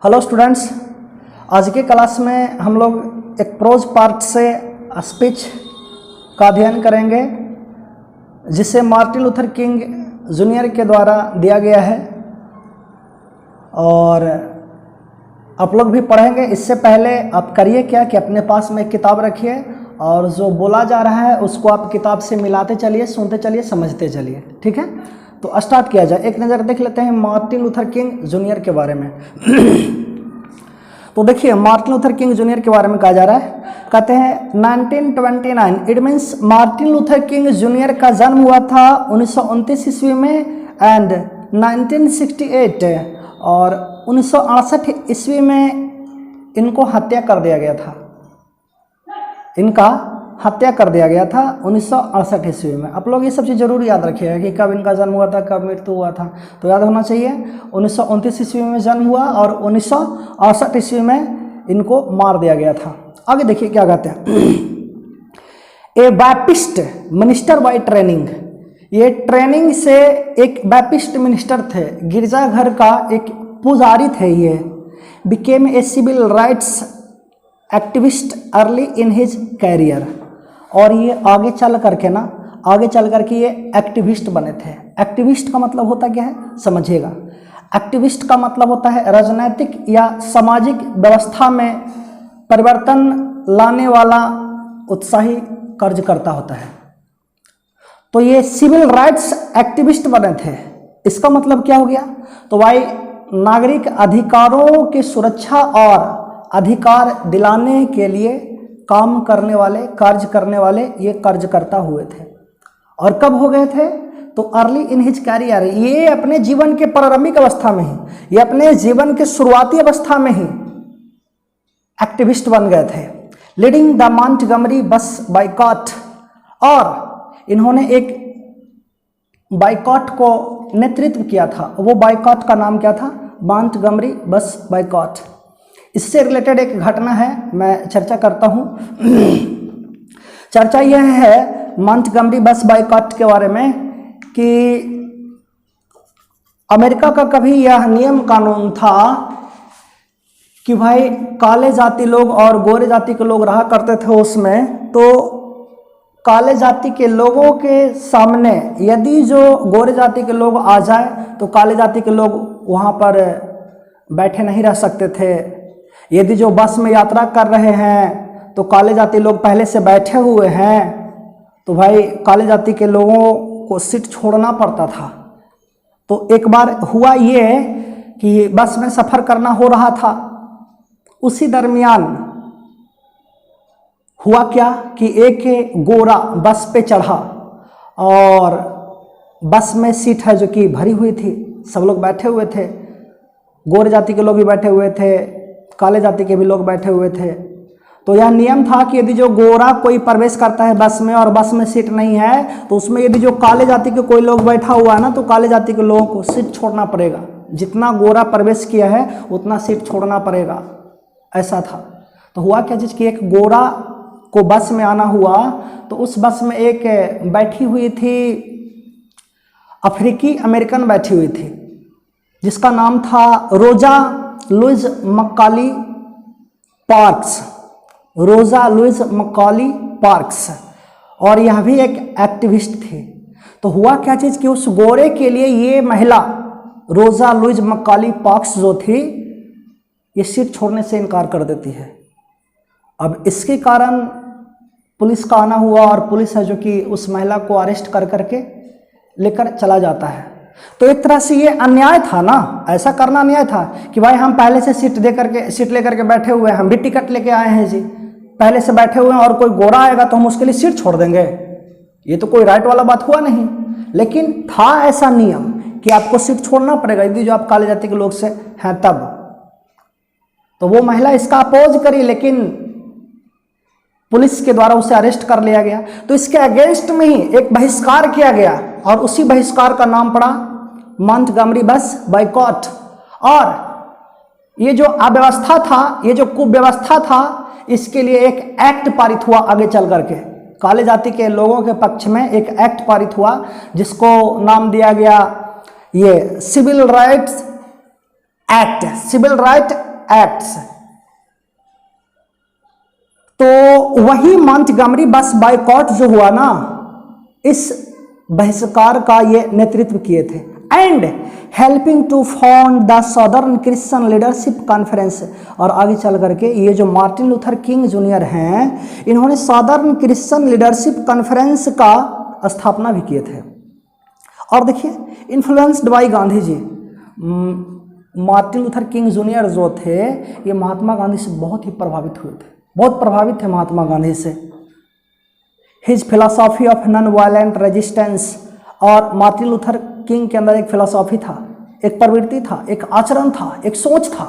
Hello students, आज के class में हम लोग एक प्रोज पार्ट से स्पीच का अध्ययन करेंगे जिसे मार्टिन लूथर किंग जूनियर के द्वारा दिया गया है और आप लोग भी पढ़ेंगे। इससे पहले आप करिए क्या कि अपने पास में एक किताब रखिए और जो बोला जा रहा है उसको आप किताब से मिलाते चलिए, सुनते चलिए, समझते चलिए। ठीक है, तो स्टार्ट किया जाए। एक नज़र देख लेते हैं मार्टिन लूथर किंग जूनियर के बारे में। तो देखिए, मार्टिन लूथर किंग जूनियर के बारे में कहा जा रहा है, कहते हैं 1929, it means Martin Luther King junior का जन्म हुआ था 1929 ईस्वी में एंड 1968 और 1968 ईस्वी में इनको हत्या कर दिया गया था। इनका हत्या कर दिया गया था 1968 ईस्वी में। आप लोग ये सब चीज़ जरूर याद रखिएगा कि कब इनका जन्म हुआ था, कब मृत्यु हुआ था, तो याद होना चाहिए। 1929 ईस्वी में जन्म हुआ और 1968 ईस्वी में इनको मार दिया गया था। आगे देखिए क्या कहते हैं। ए बैप्टिस्ट मिनिस्टर बाय ट्रेनिंग, ये ट्रेनिंग से एक बैप्टिस्ट मिनिस्टर थे, गिरजाघर का एक पुजारी थे। ये became a civil rights activist early in his career, और ये आगे चल करके ये एक्टिविस्ट बने थे। एक्टिविस्ट का मतलब होता क्या है समझिएगा। एक्टिविस्ट का मतलब होता है राजनीतिक या सामाजिक व्यवस्था में परिवर्तन लाने वाला उत्साही कार्यकर्ता होता है। तो ये सिविल राइट्स एक्टिविस्ट बने थे। इसका मतलब क्या हो गया, तो भाई नागरिक अधिकारों की सुरक्षा और अधिकार दिलाने के लिए काम करने वाले, कार्य करने वाले ये कार्यकर्ता हुए थे। और कब हो गए थे, तो अर्ली इन हिज कैरियर, ये अपने जीवन के प्रारंभिक अवस्था में ही, ये अपने जीवन के शुरुआती अवस्था में ही एक्टिविस्ट बन गए थे। लीडिंग द मॉन्टगमरी बस बाइकॉट, और इन्होंने एक बाइकॉट को नेतृत्व किया था। वो बाइकॉट का नाम क्या था, मॉन्टगमरी बस बाइकॉट। इससे रिलेटेड एक घटना है, मैं चर्चा करता हूँ। चर्चा यह है मॉन्टगमरी बस बाइकॉट के बारे में कि अमेरिका का कभी यह नियम कानून था कि भाई काले जाति लोग और गोरे जाति के लोग रहा करते थे उसमें, तो काले जाति के लोगों के सामने यदि जो गोरे जाति के लोग आ जाए तो काले जाति के लोग वहाँ पर बैठे नहीं रह सकते थे। यदि जो बस में यात्रा कर रहे हैं तो काले जाति लोग पहले से बैठे हुए हैं, तो भाई काले जाति के लोगों को सीट छोड़ना पड़ता था। तो एक बार हुआ ये कि बस में सफ़र करना हो रहा था, उसी दरमियान हुआ क्या कि एक गोरा बस पे चढ़ा और बस में सीट है जो कि भरी हुई थी, सब लोग बैठे हुए थे, गोरे जाति के लोग भी बैठे हुए थे, काले जाति के भी लोग बैठे हुए थे। तो यह नियम था कि यदि जो गोरा कोई प्रवेश करता है बस में और बस में सीट नहीं है, तो उसमें यदि जो काले जाति के कोई लोग बैठा हुआ है ना, तो काले जाति के लोगों को सीट छोड़ना पड़ेगा। जितना गोरा प्रवेश किया है उतना सीट छोड़ना पड़ेगा, ऐसा था। तो हुआ क्या चीज़ कि एक गोरा को बस में आना हुआ, तो उस बस में एक बैठी हुई थी अफ्रीकी अमेरिकन बैठी हुई थी, जिसका नाम था रोजा लुइस मक्काली पार्क्स। रोजा लुइस मक्काली पार्क्स, और यह भी एक एक्टिविस्ट थी। तो हुआ क्या चीज़ कि उस गोरे के लिए ये महिला रोजा लुइस मक्काली पार्क्स जो थी, ये सीट छोड़ने से इनकार कर देती है। अब इसके कारण पुलिस का आना हुआ और पुलिस है जो कि उस महिला को अरेस्ट कर करके लेकर चला जाता है। तो एक तरह से ये अन्याय था ना, ऐसा करना अन्याय था कि भाई हम पहले से सीट लेकर के बैठे हुए हैं, हम भी टिकट लेके आए हैं जी, पहले से बैठे हुए हैं और कोई गोरा आएगा तो हम उसके लिए सीट छोड़ देंगे, ये तो कोई राइट वाला बात हुआ नहीं। लेकिन था ऐसा नियम कि आपको सीट छोड़ना पड़ेगा यदि जो आप काले जाति के लोग से हैं तब। तो वो महिला इसका अपोज करी, लेकिन पुलिस के द्वारा उसे अरेस्ट कर लिया गया। तो इसके अगेंस्ट में ही एक बहिष्कार किया गया और उसी बहिष्कार का नाम पड़ा मॉन्टगमरी बस बाइकॉट। और ये जो अव्यवस्था था, ये जो कुव्यवस्था था, इसके लिए एक एक्ट पारित हुआ आगे चल करके। काले जाति के लोगों के पक्ष में एक एक्ट पारित हुआ जिसको नाम दिया गया ये civil rights act, civil right acts. तो वही मॉन्टगमरी बस बायकॉट जो हुआ ना, इस बहिष्कार का ये नेतृत्व किए थे। And helping to found the southern Christian leadership conference. और आगे चल करके ये जो मार्टिन लूथर किंग जूनियर हैं, इन्होंने सदर्न क्रिश्चियन लीडरशिप कॉन्फ्रेंस का स्थापना भी किए थे। और देखिए, influenced by Gandhi ji, Martin Luther King Junior जो थे ये महात्मा गांधी से बहुत ही प्रभावित हुए थे, बहुत प्रभावित थे महात्मा गांधी से। His philosophy of non violent resistance. और मार्टिन लूथर किंग के अंदर एक फिलोसॉफी था, एक प्रवृत्ति था, एक आचरण था, एक सोच था।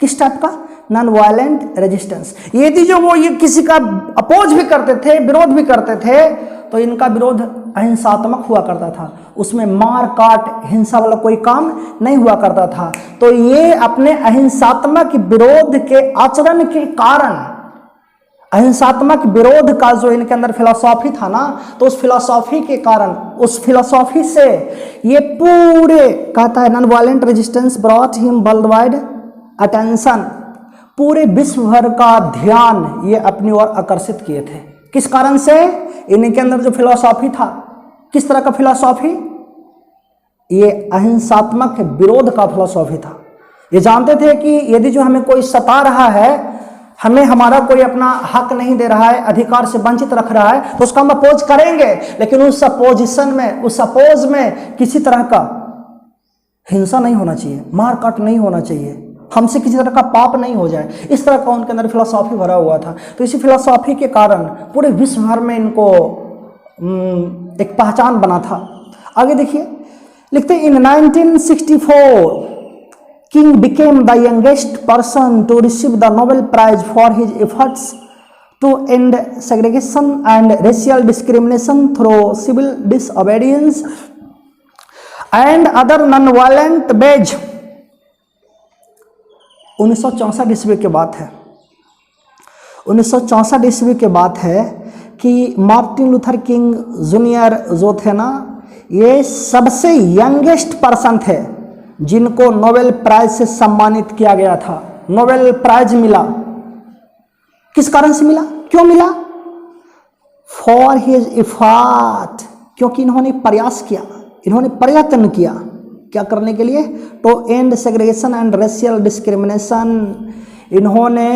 किस टाइप का? Non violent resistance. यदि जो वो ये किसी का अपोज भी करते थे, विरोध भी करते थे, तो इनका विरोध अहिंसात्मक हुआ करता था। उसमें मार काट हिंसा वाला कोई काम नहीं हुआ करता था। तो ये अपने अहिंसात्मक विरोध के आचरण के कारण, अहिंसात्मक विरोध का जो इनके अंदर फिलॉसॉफी था ना, तो उस फिलॉसॉफी के कारण, उस फिलॉसॉफी से ये पूरे, कहता है non violent resistance brought him worldwide attention, पूरे विश्व भर का ध्यान ये अपनी ओर आकर्षित किए थे। किस कारण से? इनके अंदर जो फिलॉसॉफी था, किस तरह का फिलॉसॉफी? ये अहिंसात्मक विरोध का फिलॉसॉफी था। ये जानते थे कि यदि जो हमें कोई सता रहा है, हमें हमारा कोई अपना हक नहीं दे रहा है, अधिकार से वंचित रख रहा है, तो उसका हम अपोज करेंगे, लेकिन उस अपोजिशन में, उस अपोज में किसी तरह का हिंसा नहीं होना चाहिए, मारकाट नहीं होना चाहिए, हमसे किसी तरह का पाप नहीं हो जाए। इस तरह का उनके अंदर फिलॉसॉफी भरा हुआ था। तो इसी फिलॉसॉफी के कारण पूरे विश्व भर में इनको एक पहचान बना था। आगे देखिए, लिखते इन 1964 King became the youngest person to receive the Nobel Prize for his efforts to end segregation and racial discrimination through civil disobedience and other non-violent ways। 1964 ईस्वी की बात है, 1964 ईस्वी की बात है कि मार्टिन लूथर किंग जूनियर जो थे ना, ये सबसे यंगेस्ट पर्सन थे जिनको नोबेल प्राइज से सम्मानित किया गया था। नोबेल प्राइज मिला, किस कारण से मिला, क्यों मिला? फॉर हिज एफर्ट, क्योंकि इन्होंने प्रयास किया, इन्होंने प्रयत्न किया, क्या करने के लिए? To end segregation and racial discrimination. इन्होंने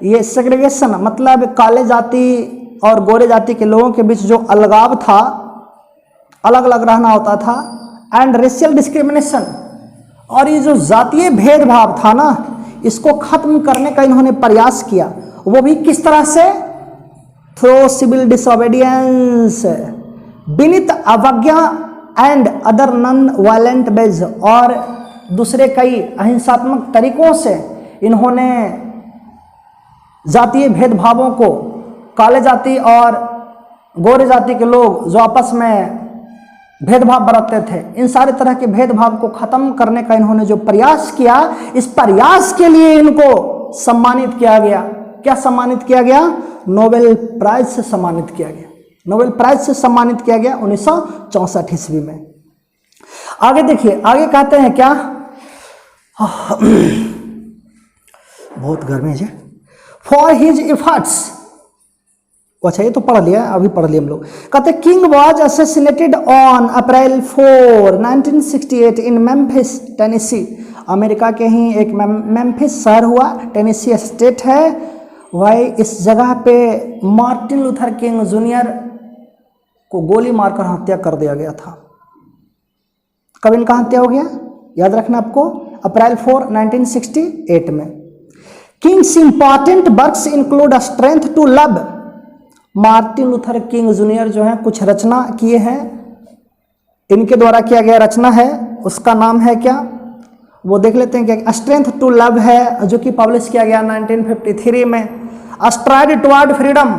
ये सेग्रीगेशन मतलब काले जाति और गोरे जाति के लोगों के बीच जो अलगाव था, अलग अलग रहना होता था, एंड रेशियल डिस्क्रिमिनेशन, और ये जो जातीय भेदभाव था ना, इसको खत्म करने का इन्होंने प्रयास किया। वो भी किस तरह से? थ्रू सिविल डिसोबीडियंस, विनीत अवज्ञा and other non violent ways, और दूसरे कई अहिंसात्मक तरीकों से इन्होंने जातीय भेदभावों को, काले जाति और गोरे जाति के लोग जो आपस में भेदभाव बरतते थे, इन सारे तरह के भेदभाव को खत्म करने का इन्होंने जो प्रयास किया, इस प्रयास के लिए इनको सम्मानित किया गया। क्या सम्मानित किया गया? नोबेल प्राइज से सम्मानित किया गया। नोबेल प्राइज से सम्मानित किया गया 1964 ईस्वी में। आगे देखिए, आगे कहते हैं क्या? बहुत गर्मी है। फॉर हिज एफर्ट्स, अच्छा ये तो पढ़ लिया, अभी पढ़ लिया हम लोग। कहते king was assassinated on April 4, 1968 in Memphis Tennessee. America के ही एक मेम्फिस शहर हुआ, टेनेसी स्टेट है, वही इस जगह पे मार्टिन लूथर किंग जूनियर को गोली मारकर हत्या कर दिया गया था। कब इनका हत्या हो गया? याद रखना आपको, अप्रैल 4, 1968 में। King's important works include a strength to love. Martin Luther King Junior जो है कुछ रचना किए हैं, इनके द्वारा किया गया रचना है, उसका नाम है क्या, वो देख लेते हैं। क्या स्ट्रेंथ टू लव है, जो कि पब्लिश किया गया 1953 में। Stride toward freedom,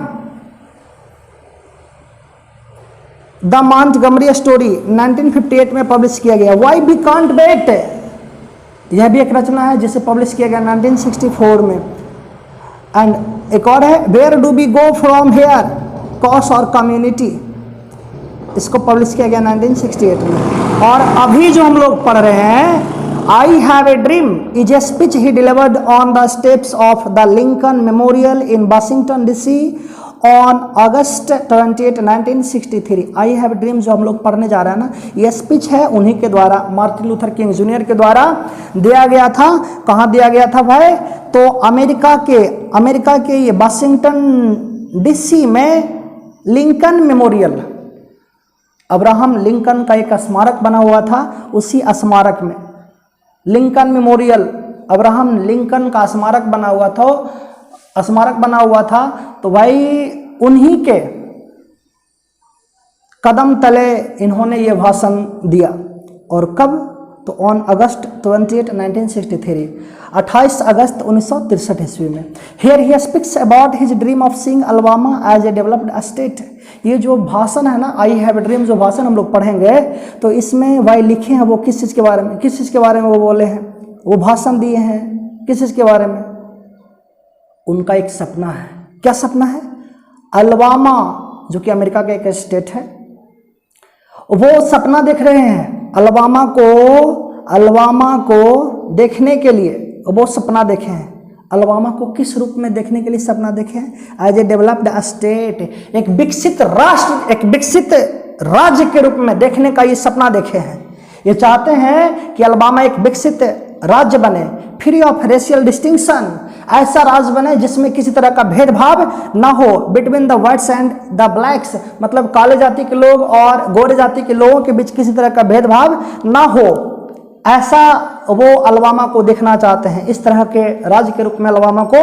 the Montgomery story 1958 में पब्लिश किया गया। व्हाई वी कांट वेट, यह भी एक रचना है जिसे पब्लिश किया गया 1964 में। एंड एक और है where do we go from here, chaos or community, इसको पब्लिश किया गया 1968 में। और अभी जो हम लोग पढ़ रहे हैं I have a dream is a speech he delivered on the steps of the Lincoln Memorial in Washington DC on August 28, 1963। I have a dream जो हम लोग पढ़ने जा रहे हैं ना, ये स्पीच है उन्हीं के द्वारा, मार्टिन लूथर किंग जूनियर के द्वारा दिया गया था। कहाँ दिया गया था भाई? तो अमेरिका के ये वाशिंगटन डीसी में लिंकन मेमोरियल, अब्राहम लिंकन का एक स्मारक बना हुआ था, उसी स्मारक में लिंकन मेमोरियल, अब्राहम लिंकन का स्मारक बना हुआ था। तो भाई उन्हीं के कदम तले इन्होंने ये भाषण दिया। और कब? तो ऑन अगस्त 28, 1963, 28 अगस्त 1963 ईस्वी में। Here he speaks about his dream of seeing Alabama as a developed state. ये जो भाषण है ना, आई हैव ए ड्रीम, जो भाषण हम लोग पढ़ेंगे, तो इसमें भाई लिखे हैं वो किस चीज़ के बारे में, किस चीज़ के बारे में वो बोले हैं, वो भाषण दिए हैं किस चीज़ के बारे में? उनका एक सपना है। क्या सपना है? अलबामा, जो कि अमेरिका का एक स्टेट है, वो सपना देख रहे हैं अलबामा को देखने के लिए। वो सपना देखे हैं अलबामा को किस रूप में देखने के लिए सपना देखे हैं? एज ए डेवलप्ड स्टेट, एक विकसित राष्ट्र, एक विकसित राज्य के रूप में देखने का ये सपना देखे हैं। ये चाहते हैं कि अलबामा एक विकसित राज्य बने, फ्री ऑफ रेशियल डिस्टिंक्शन, ऐसा राज्य बने जिसमें किसी तरह का भेदभाव ना हो between the whites and the blacks, मतलब काले जाति के लोग और गोरे जाति के लोगों के बीच किसी तरह का भेदभाव ना हो, ऐसा वो अलबामा को देखना चाहते हैं। इस तरह के राज्य के रूप में अलबामा को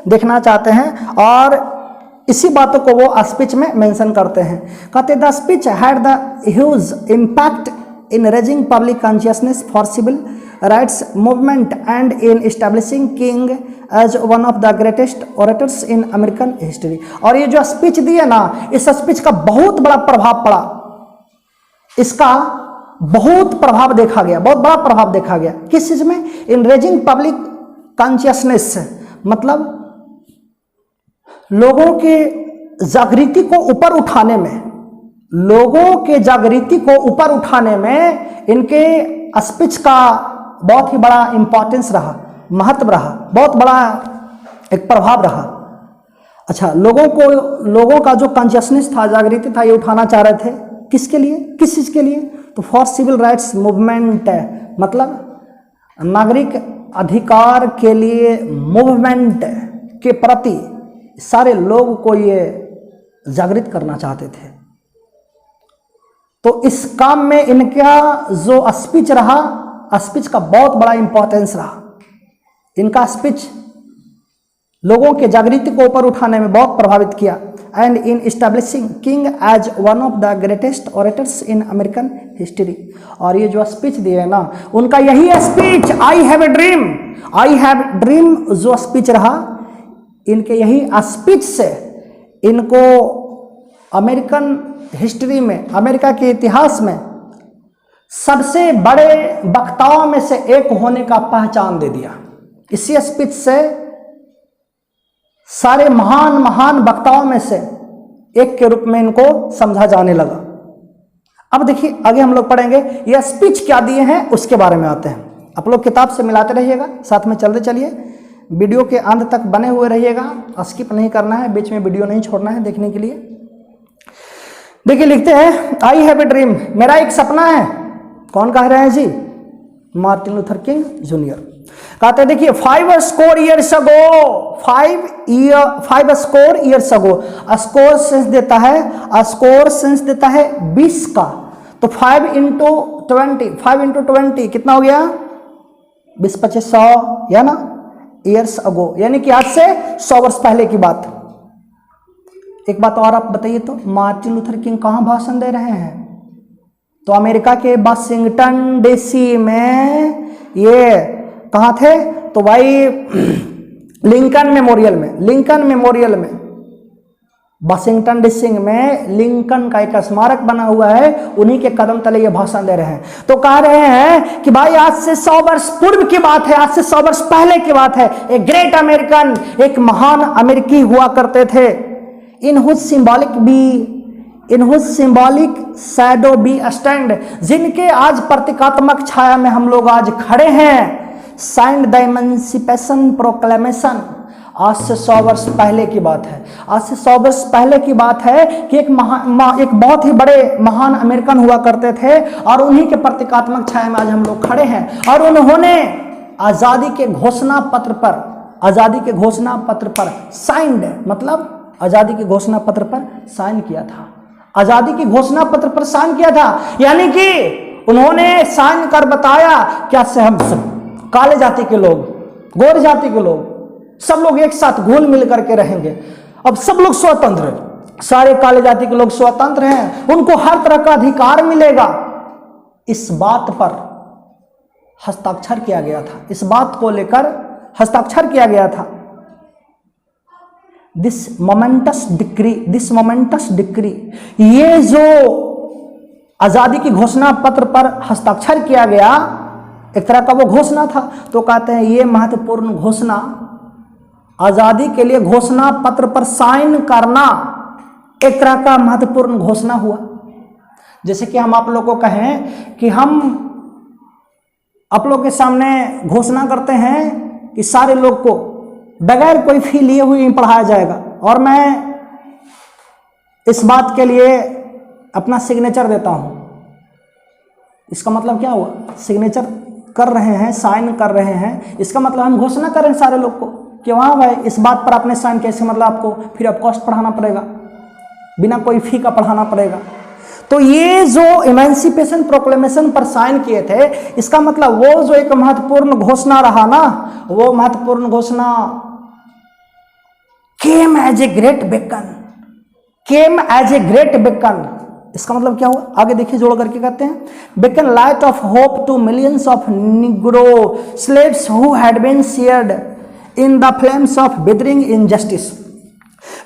देखना चाहते हैं, और इसी बातों को वो स्पीच में मेंशन करते हैं। कहते the speech had the huge impact in raising public consciousness for civil rights movement and in establishing King as one of the greatest orators in American history। और ये जो स्पीच दी है ना, इस स्पीच का बहुत बड़ा प्रभाव पड़ा, इसका बहुत प्रभाव देखा गया, बहुत बड़ा प्रभाव देखा गया। किस चीज में? इन रेजिंग पब्लिक कॉन्शियसनेस, मतलब लोगों के जागृति को ऊपर उठाने में, लोगों के जागृति को ऊपर उठाने में इनके स्पीच का बहुत ही बड़ा इंपॉर्टेंस रहा, महत्व रहा, बहुत बड़ा एक प्रभाव रहा। अच्छा, लोगों का जो कॉन्शियसनेस था, जागृति था, ये उठाना चाह रहे थे। किसके लिए? किस चीज के लिए? तो फॉर सिविल राइट्स मूवमेंट, मतलब नागरिक अधिकार के लिए मूवमेंट के प्रति सारे लोग को ये जागृत करना चाहते थे। तो इस काम में इनका जो स्पीच रहा, स्पीच का बहुत बड़ा इंपॉर्टेंस रहा। इनका स्पीच लोगों के जागृति को ऊपर उठाने में बहुत प्रभावित किया। And in establishing King as one of the greatest orators in American history. और ये जो स्पीच दिए ना, उनका यही speech I have a dream जो स्पीच रहा, इनके यही स्पीच से इनको अमेरिकन हिस्ट्री में, अमेरिका के इतिहास में सबसे बड़े वक्ताओं में से एक होने का पहचान दे दिया। इसी स्पीच से सारे महान वक्ताओं में से एक के रूप में इनको समझा जाने लगा। अब देखिए आगे हम लोग पढ़ेंगे यह स्पीच क्या दिए हैं, उसके बारे में आते हैं। आप लोग किताब से मिलाते रहिएगा, साथ में चलते चलिए, वीडियो के अंत तक बने हुए रहिएगा, स्किप नहीं करना है, बीच में वीडियो नहीं छोड़ना है देखने के लिए। देखिए लिखते हैं आई हैव ए ड्रीम, मेरा एक सपना है। कौन कह रहे हैं जी? Martin Luther King Junior. कहते हैं देखिए 5 score years ago, 5 score years ago, score sense देता है 20 का, तो 5 इंटू 20 कितना हो गया? 20 25 100, या ना, ईयर्स अगो, यानी कि आज से 100 वर्ष पहले की बात। एक बात और आप बताइए तो, मार्टिन लूथर किंग कहाँ भाषण दे रहे हैं? तो अमेरिका के वाशिंगटन डीसी में। ये कहाँ थे? तो भाई लिंकन मेमोरियल में वाशिंगटन डीसी में लिंकन का एक स्मारक बना हुआ है, उन्हीं के कदम तले ये भाषण दे रहे हैं। तो कह रहे हैं कि भाई आज से 100 वर्ष पूर्व की बात है, आज से 100 वर्ष पहले की बात है। एक ग्रेट अमेरिकन, एक महान अमेरिकी हुआ करते थे। In whose symbolic we in whose symbolic shadow we stand, जिनके आज प्रतीकात्मक छाया में हम लोग आज खड़े हैं। साइंड द इमेंसिपेशन प्रोक्लेमेशन, आज से 100 वर्ष पहले की बात है। आज से 100 वर्ष पहले की बात है कि एक बहुत ही बड़े महान अमेरिकन हुआ करते थे और उन्हीं के प्रतीकात्मक छाया में आज हम लोग खड़े हैं। और उन्होंने आज़ादी के घोषणा पत्र पर साइंड, मतलब आज़ादी के घोषणा पत्र पर साइन किया था। आज़ादी की घोषणा पत्र पर साइन किया था, यानी कि उन्होंने साइन कर बताया क्या से हम सब काले जाति के लोग, गोरी जाति के लोग, सब लोग एक साथ घुल मिल करके रहेंगे। अब सब लोग स्वतंत्र हैं, सारे काले जाति के लोग स्वतंत्र हैं, उनको हर तरह का अधिकार मिलेगा। इस बात पर हस्ताक्षर किया गया था, इस बात को लेकर हस्ताक्षर किया गया था। दिस मोमेंटस डिक्री, ये जो आजादी की घोषणा पत्र पर हस्ताक्षर किया गया, एक तरह का वो घोषणा था। तो कहते हैं ये महत्वपूर्ण घोषणा, आजादी के लिए घोषणा पत्र पर साइन करना एक तरह का महत्वपूर्ण घोषणा हुआ। जैसे कि हम आप लोगों को कहें कि हम आप लोग के सामने घोषणा करते हैं कि सारे लोग को बगैर कोई फी लिए हुए पढ़ाया जाएगा, और मैं इस बात के लिए अपना सिग्नेचर देता हूं। इसका मतलब क्या हुआ? सिग्नेचर कर रहे हैं, साइन कर रहे हैं, इसका मतलब हम घोषणा कर रहे हैं सारे लोग को कि वहाँ भाई इस बात पर आपने साइन किया, इसका मतलब आपको फ्री ऑफ कॉस्ट पढ़ाना पड़ेगा, बिना कोई फी का पढ़ाना पड़ेगा। तो ये जो इमेंसिपेशन प्रोक्लेमेशन पर साइन किए थे, इसका मतलब वो जो एक महत्वपूर्ण घोषणा रहा ना, वो महत्वपूर्ण घोषणा came as a great beacon. इसका मतलब क्या हुआ? आगे देखिए, जोड़ करके कहते हैं, beacon light of hope to millions of Negro slaves who had been seared in the flames of withering injustice.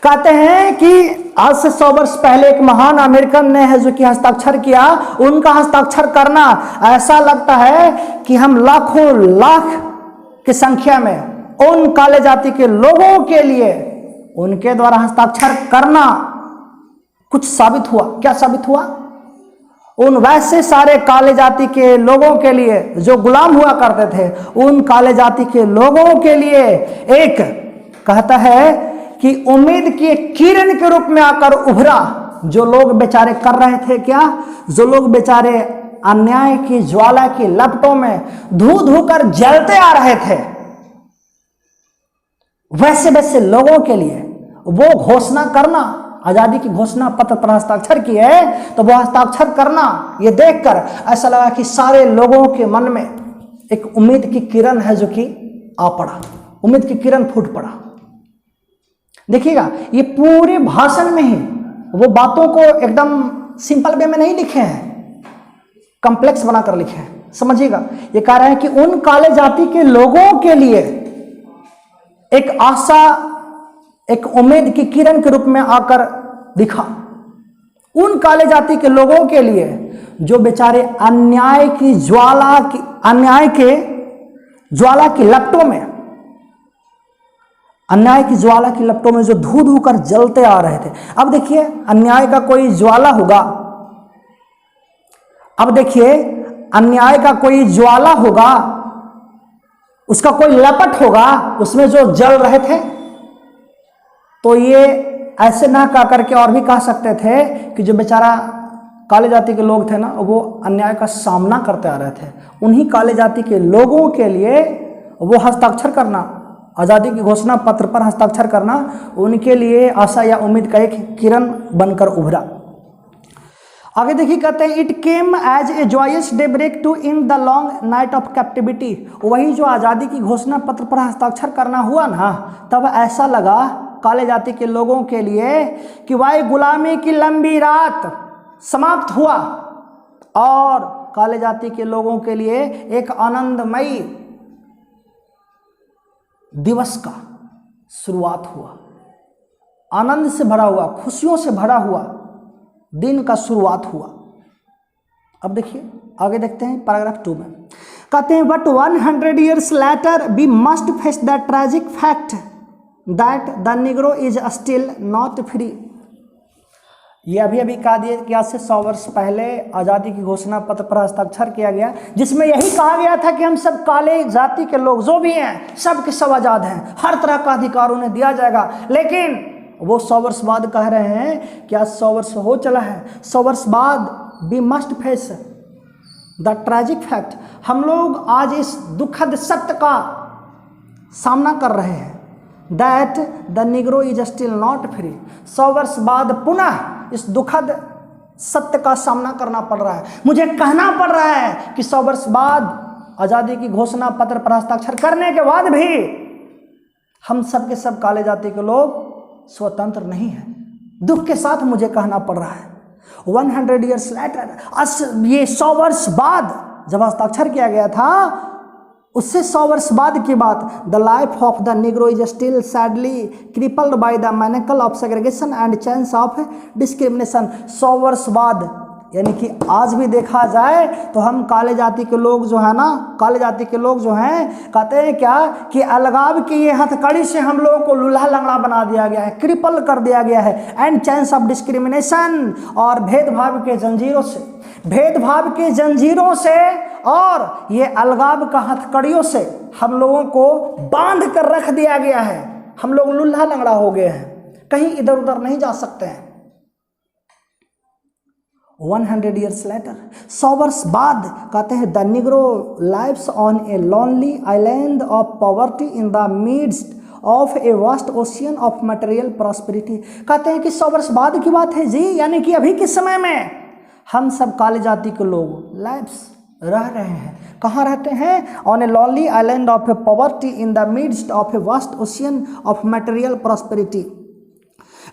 कहते हैं कि आज से 100 वर्ष पहले एक महान अमेरिकन ने है जो कि हस्ताक्षर किया, उनका हस्ताक्षर करना ऐसा लगता है कि हम लाखों लाख की संख्या में उन काले जाति के लोगों के लिए उनके द्वारा हस्ताक्षर करना कुछ साबित हुआ। क्या साबित हुआ? उन वैसे सारे काले जाति के लोगों के लिए जो गुलाम हुआ करते थे, उन काले जाति के लोगों के लिए एक कहता है कि उम्मीद की किरण के रूप में आकर उभरा। जो लोग बेचारे कर रहे थे क्या, जो लोग बेचारे अन्याय की ज्वाला की लपटों में धू धू कर जलते आ रहे थे, वैसे वैसे लोगों के लिए वो घोषणा करना, आजादी की घोषणा पत्र पर हस्ताक्षर किए, तो वो हस्ताक्षर करना ये देखकर ऐसा लगा कि सारे लोगों के मन में एक उम्मीद की किरण है जो कि आ पड़ा, उम्मीद की किरण फूट पड़ा। देखिएगा, ये पूरे भाषण में ही वो बातों को एकदम सिंपल वे में नहीं लिखे हैं, कॉम्प्लेक्स बनाकर लिखे हैं। समझिएगा, ये कह रहे हैं कि उन काले जाति के लोगों के लिए एक आशा, एक उम्मीद की किरण के रूप में आकर दिखा। उन काले जाति के लोगों के लिए जो बेचारे अन्याय के ज्वाला की लपटों में, अन्याय की ज्वाला की लपटों में जो धू धू कर जलते आ रहे थे। अब देखिए, अन्याय का कोई ज्वाला होगा, अब देखिए अन्याय का कोई ज्वाला होगा, उसका कोई लपट होगा, उसमें जो जल रहे थे। तो ये ऐसे ना कह करके और भी कह सकते थे कि जो बेचारा काले जाति के लोग थे ना, वो अन्याय का सामना करते आ रहे थे, उन्हीं काले जाति के लोगों के लिए वो हस्ताक्षर करना, आज़ादी की घोषणा पत्र पर हस्ताक्षर करना, उनके लिए आशा या उम्मीद का एक किरण बनकर उभरा। आगे देखिए, कहते हैं, it came as a joyous daybreak to end the long night of captivity. वही जो आज़ादी की घोषणा पत्र पर हस्ताक्षर करना हुआ ना, तब ऐसा लगा काले जाति के लोगों के लिए कि वह गुलामी की लंबी रात समाप्त हुआ और काले जाति के लोगों के लिए एक आनंदमयी दिवस का शुरुआत हुआ। आनंद से भरा हुआ, खुशियों से भरा हुआ दिन का शुरुआत हुआ। अब देखिए, आगे देखते हैं पैराग्राफ 2 में, कहते हैं, but 100 years later we must face the tragic fact that the Negro is still not free। ये अभी अभी कहा दिया कि आज से 100 वर्ष पहले आज़ादी की घोषणा पत्र पर हस्ताक्षर किया गया, जिसमें यही कहा गया था कि हम सब काले जाति के लोग जो भी हैं सब के सब आज़ाद हैं, हर तरह का अधिकार उन्हें दिया जाएगा। लेकिन वो 100 वर्ष बाद कह रहे हैं कि आज 100 वर्ष हो चला है, 100 वर्ष बाद we must face the tragic fact, हम लोग आज इस दुखद सत्य का सामना कर रहे हैं, that the Negro is still not free. 100 वर्ष बाद पुनः इस दुखद सत्य का सामना करना पड़ रहा है, मुझे कहना पड़ रहा है कि 100 वर्ष बाद आज़ादी की घोषणा पत्र पर हस्ताक्षर करने के बाद भी हम सब के सब काले जाति के लोग स्वतंत्र नहीं हैं। दुख के साथ मुझे कहना पड़ रहा है। 100 years later, ये 100 वर्ष बाद जब हस्ताक्षर किया गया था, उससे 100 वर्ष बाद की बात, the life of the Negro is still sadly crippled by the manacle of segregation and chains of discrimination. 100 वर्ष बाद यानी कि आज भी देखा जाए तो हम काले जाति के लोग जो है ना, काले जाति के लोग जो हैं कहते हैं क्या कि अलगाव की ये हथकड़ी से हम लोगों को लूल्हा लंगड़ा बना दिया गया है, क्रिपल कर दिया गया है, एंड चेंस ऑफ डिस्क्रिमिनेशन, और भेदभाव के जंजीरों से, भेदभाव के जंजीरों से और ये अलगाव का हथकड़ियों से हम लोगों को बांध कर रख दिया गया है। हम लोग लूल्हा लंगड़ा हो गए हैं, कहीं इधर उधर नहीं जा सकते हैं। 100 years later, 100 वर्ष बाद कहते हैं, the Negro lives on a lonely island of poverty in the midst of a vast ocean of material prosperity. कहते हैं कि 100 वर्ष बाद की बात है जी, यानी कि अभी के समय में हम सब काले जाति के लोग लाइव्स रह रहे हैं। कहाँ रहते हैं? On A lonely island of A poverty in the midst of a vast ocean of material prosperity.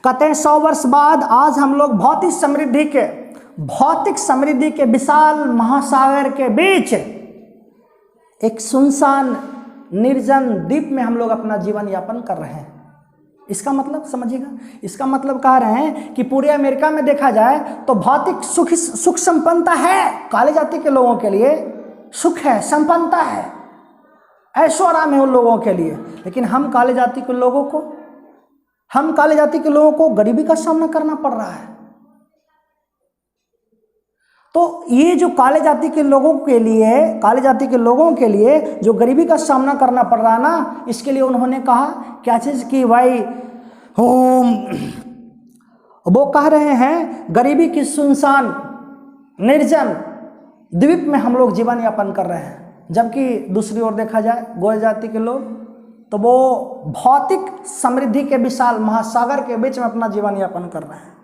कहते हैं 100 वर्ष बाद आज हम लोग भौतिक समृद्धि के विशाल महासागर के बीच एक सुनसान निर्जन द्वीप में हम लोग अपना जीवन यापन कर रहे हैं। इसका मतलब समझिएगा, इसका मतलब कह रहे हैं कि पूरे अमेरिका में देखा जाए तो भौतिक सुख संपन्नता है, काले जाति के लोगों के लिए सुख है, संपन्नता है, ऐशो आराम है उन लोगों के लिए। लेकिन हम काले जाति के लोगों को गरीबी का सामना करना पड़ रहा है। तो ये जो काले जाति के लोगों के लिए जो गरीबी का सामना करना पड़ रहा है ना, इसके लिए उन्होंने कहा क्या चीज़ कि भाई वो कह रहे हैं गरीबी की सुनसान निर्जन द्वीप में हम लोग जीवन यापन कर रहे हैं। जबकि दूसरी ओर देखा जाए गोरे जाति के लोग तो वो भौतिक समृद्धि के विशाल महासागर के बीच में अपना जीवन यापन कर रहे हैं।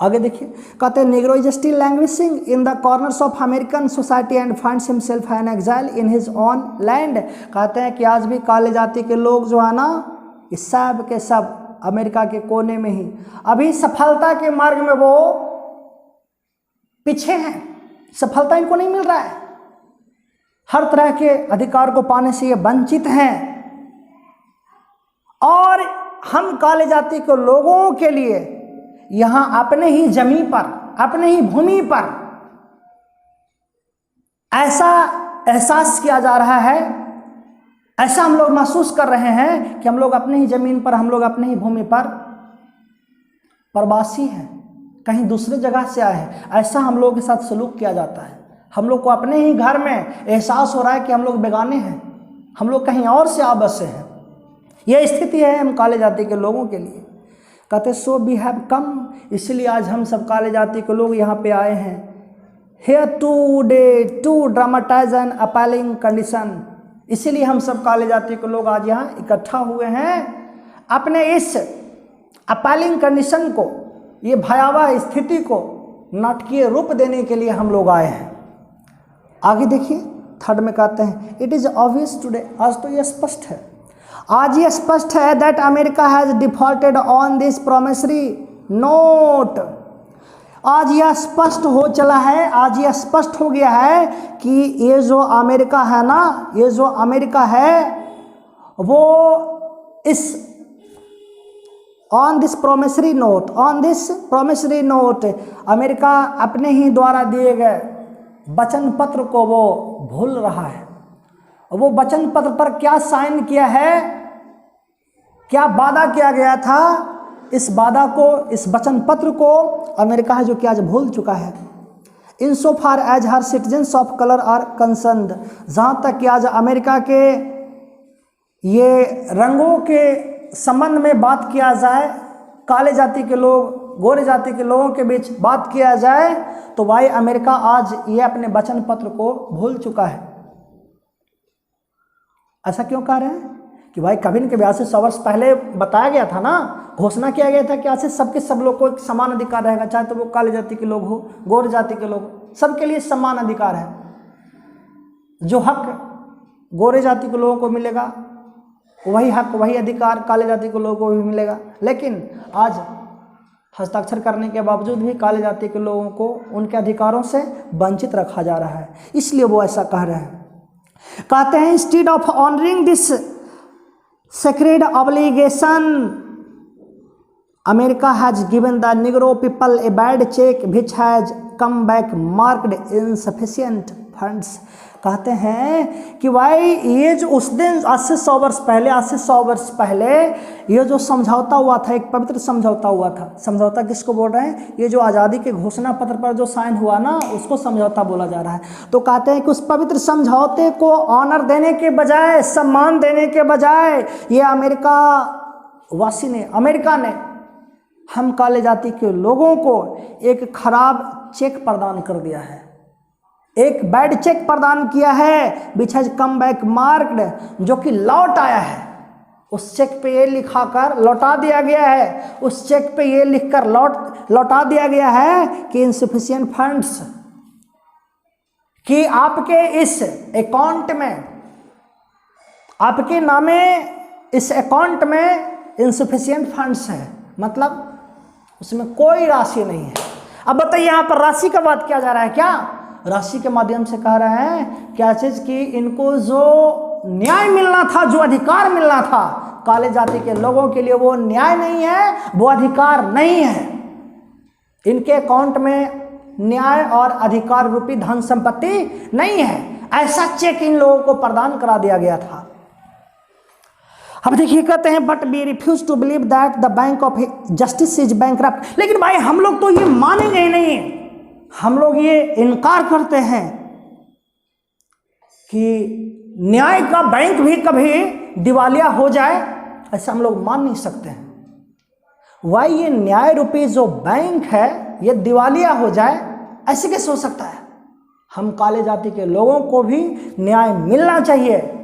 आगे देखिए, कहते हैं Negro is still languishing in the corners of American society and finds himself an exile in his own land. कहते हैं कि आज भी काले जाति के लोग जो है ना, इस सब के सब अमेरिका के कोने में ही अभी सफलता के मार्ग में वो पीछे हैं, सफलता इनको नहीं मिल रहा है, हर तरह के अधिकार को पाने से ये वंचित हैं। और हम काले जाति के लोगों के लिए यहाँ अपने ही जमीन पर, अपने ही भूमि पर ऐसा एहसास किया जा रहा है, ऐसा हम लोग महसूस कर रहे हैं कि हम लोग अपने ही जमीन पर, हम लोग अपने ही भूमि पर प्रवासी हैं, कहीं दूसरे जगह से आए हैं। ऐसा हम लोगों के साथ सलूक किया जाता है। हम लोग को अपने ही घर में एहसास हो रहा है कि हम लोग बेगाने हैं, हम लोग कहीं और से आ बसे हैं। यह स्थिति है हम काले जाति के लोगों के लिए। कहते सो वी हैव कम, इसलिए आज हम सब काले जाति के लोग यहाँ पे आए हैं। Here today to dramatize an appalling condition, इसीलिए हम सब काले जाति के लोग आज यहाँ इकट्ठा हुए हैं। अपने इस अपैलिंग कंडीशन को, ये भयावह स्थिति को नाटकीय रूप देने के लिए हम लोग आए हैं। आगे देखिए, थर्ड में कहते हैं इट इज़ ऑब्वियस टुडे, आज तो ये स्पष्ट है, आज ये स्पष्ट है that America has defaulted on this promissory note. आज यह स्पष्ट हो चला है, आज यह स्पष्ट हो गया है कि ये जो अमेरिका है ना, ये जो अमेरिका है वो इस on this promissory note America अपने ही द्वारा दिए गए वचन पत्र को वो भूल रहा है। वो वचन पत्र पर क्या साइन किया है, क्या वादा किया गया था इस वादा को, इस वचन पत्र को अमेरिका है जो कि आज भूल चुका है। In so far as her citizens of colour are concerned, जहाँ तक कि आज अमेरिका के ये रंगों के संबंध में बात किया जाए, काले जाति के लोग गोरे जाति के लोगों के बीच बात किया जाए, तो भाई अमेरिका आज ये अपने वचन पत्र को भूल चुका है। ऐसा क्यों कह रहे हैं कि भाई कभी न कभी आज से 100 वर्ष पहले बताया गया था ना, घोषणा किया गया था कि आज से सबके सब लोग को एक समान अधिकार रहेगा, चाहे तो वो काले जाति के लोग हो, गोरे जाति के लोग, सबके लिए समान अधिकार है। जो हक गोरे जाति के लोगों को मिलेगा वही हक, वही अधिकार काले जाति के लोगों को भी मिलेगा। लेकिन आज हस्ताक्षर करने के बावजूद भी काले जाति के लोगों को उनके अधिकारों से वंचित रखा जा रहा है, इसलिए वो ऐसा कह रहे हैं। कहते हैं instead of honouring this sacred obligation America has given the Negro people a bad cheque which has come back marked insufficient funds. कहते हैं कि भाई ये जो उस दिन आज से 100 वर्ष पहले ये जो समझौता हुआ था, एक पवित्र समझौता हुआ था। समझौता किसको बोल रहे हैं? ये जो आज़ादी के घोषणा पत्र पर जो साइन हुआ ना, उसको समझौता बोला जा रहा है। तो कहते हैं कि उस पवित्र समझौते को ऑनर देने के बजाय, सम्मान देने के बजाय, ये अमेरिका ने हम काले जाति के लोगों को एक खराब चेक प्रदान कर दिया है, एक बैड चेक प्रदान किया है, विच हैज कम बैक मार्क्ड, जो कि लौट आया है। उस चेक पे ये लिखा कर लौटा दिया गया है, उस चेक पे ये लिखकर लौटा दिया गया है कि इनसफिशिएंट फंड्स, कि आपके इस अकाउंट में, आपके नामे इस अकाउंट में इनसफिशिएंट फंड्स है, मतलब उसमें कोई राशि नहीं है। अब बताइए यहाँ पर राशि का बात किया जा रहा है क्या? राशि के माध्यम से कह रहे हैं क्या चीज कि इनको जो न्याय मिलना था, जो अधिकार मिलना था काले जाति के लोगों के लिए, वो न्याय नहीं है, वो अधिकार नहीं है। इनके अकाउंट में न्याय और अधिकार रूपी धन संपत्ति नहीं है। ऐसा चेक इन लोगों को प्रदान करा दिया गया था। अब देखिए कहते हैं but we refuse to believe that the bank of justice is bankrupt. लेकिन भाई हम लोग तो ये मानेंगे ही नहीं, हम लोग ये इनकार करते हैं कि न्याय का बैंक भी कभी दिवालिया हो जाए, ऐसा हम लोग मान नहीं सकते हैं। वाई ये न्याय रूपी जो बैंक है ये दिवालिया हो जाए, ऐसे कैसे हो सकता है? हम काले जाति के लोगों को भी न्याय मिलना चाहिए।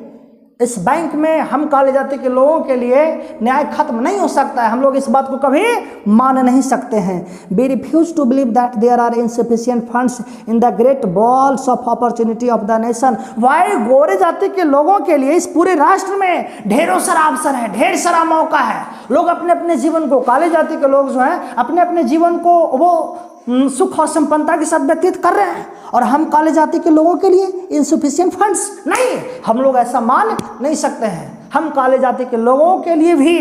इस बैंक में हम काले जाति के लोगों के लिए न्याय खत्म नहीं हो सकता है, हम लोग इस बात को कभी मान नहीं सकते हैं। We refuse to believe that there are insufficient funds in the great बॉल्स of opportunity of the nation. वाई गोरे जाति के लोगों के लिए इस पूरे राष्ट्र में ढेरों सारा अवसर है, ढेर सारा मौका है। लोग अपने अपने जीवन को, काले जाति के लोग जो हैं अपने अपने जीवन को वो सुख और संपन्नता के साथ व्यतीत कर रहे हैं, और हम काले जाति के लोगों के लिए इनसफिशिएंट फंड्स नहीं, हम लोग ऐसा मान नहीं सकते हैं। हम काले जाति के लोगों के लिए भी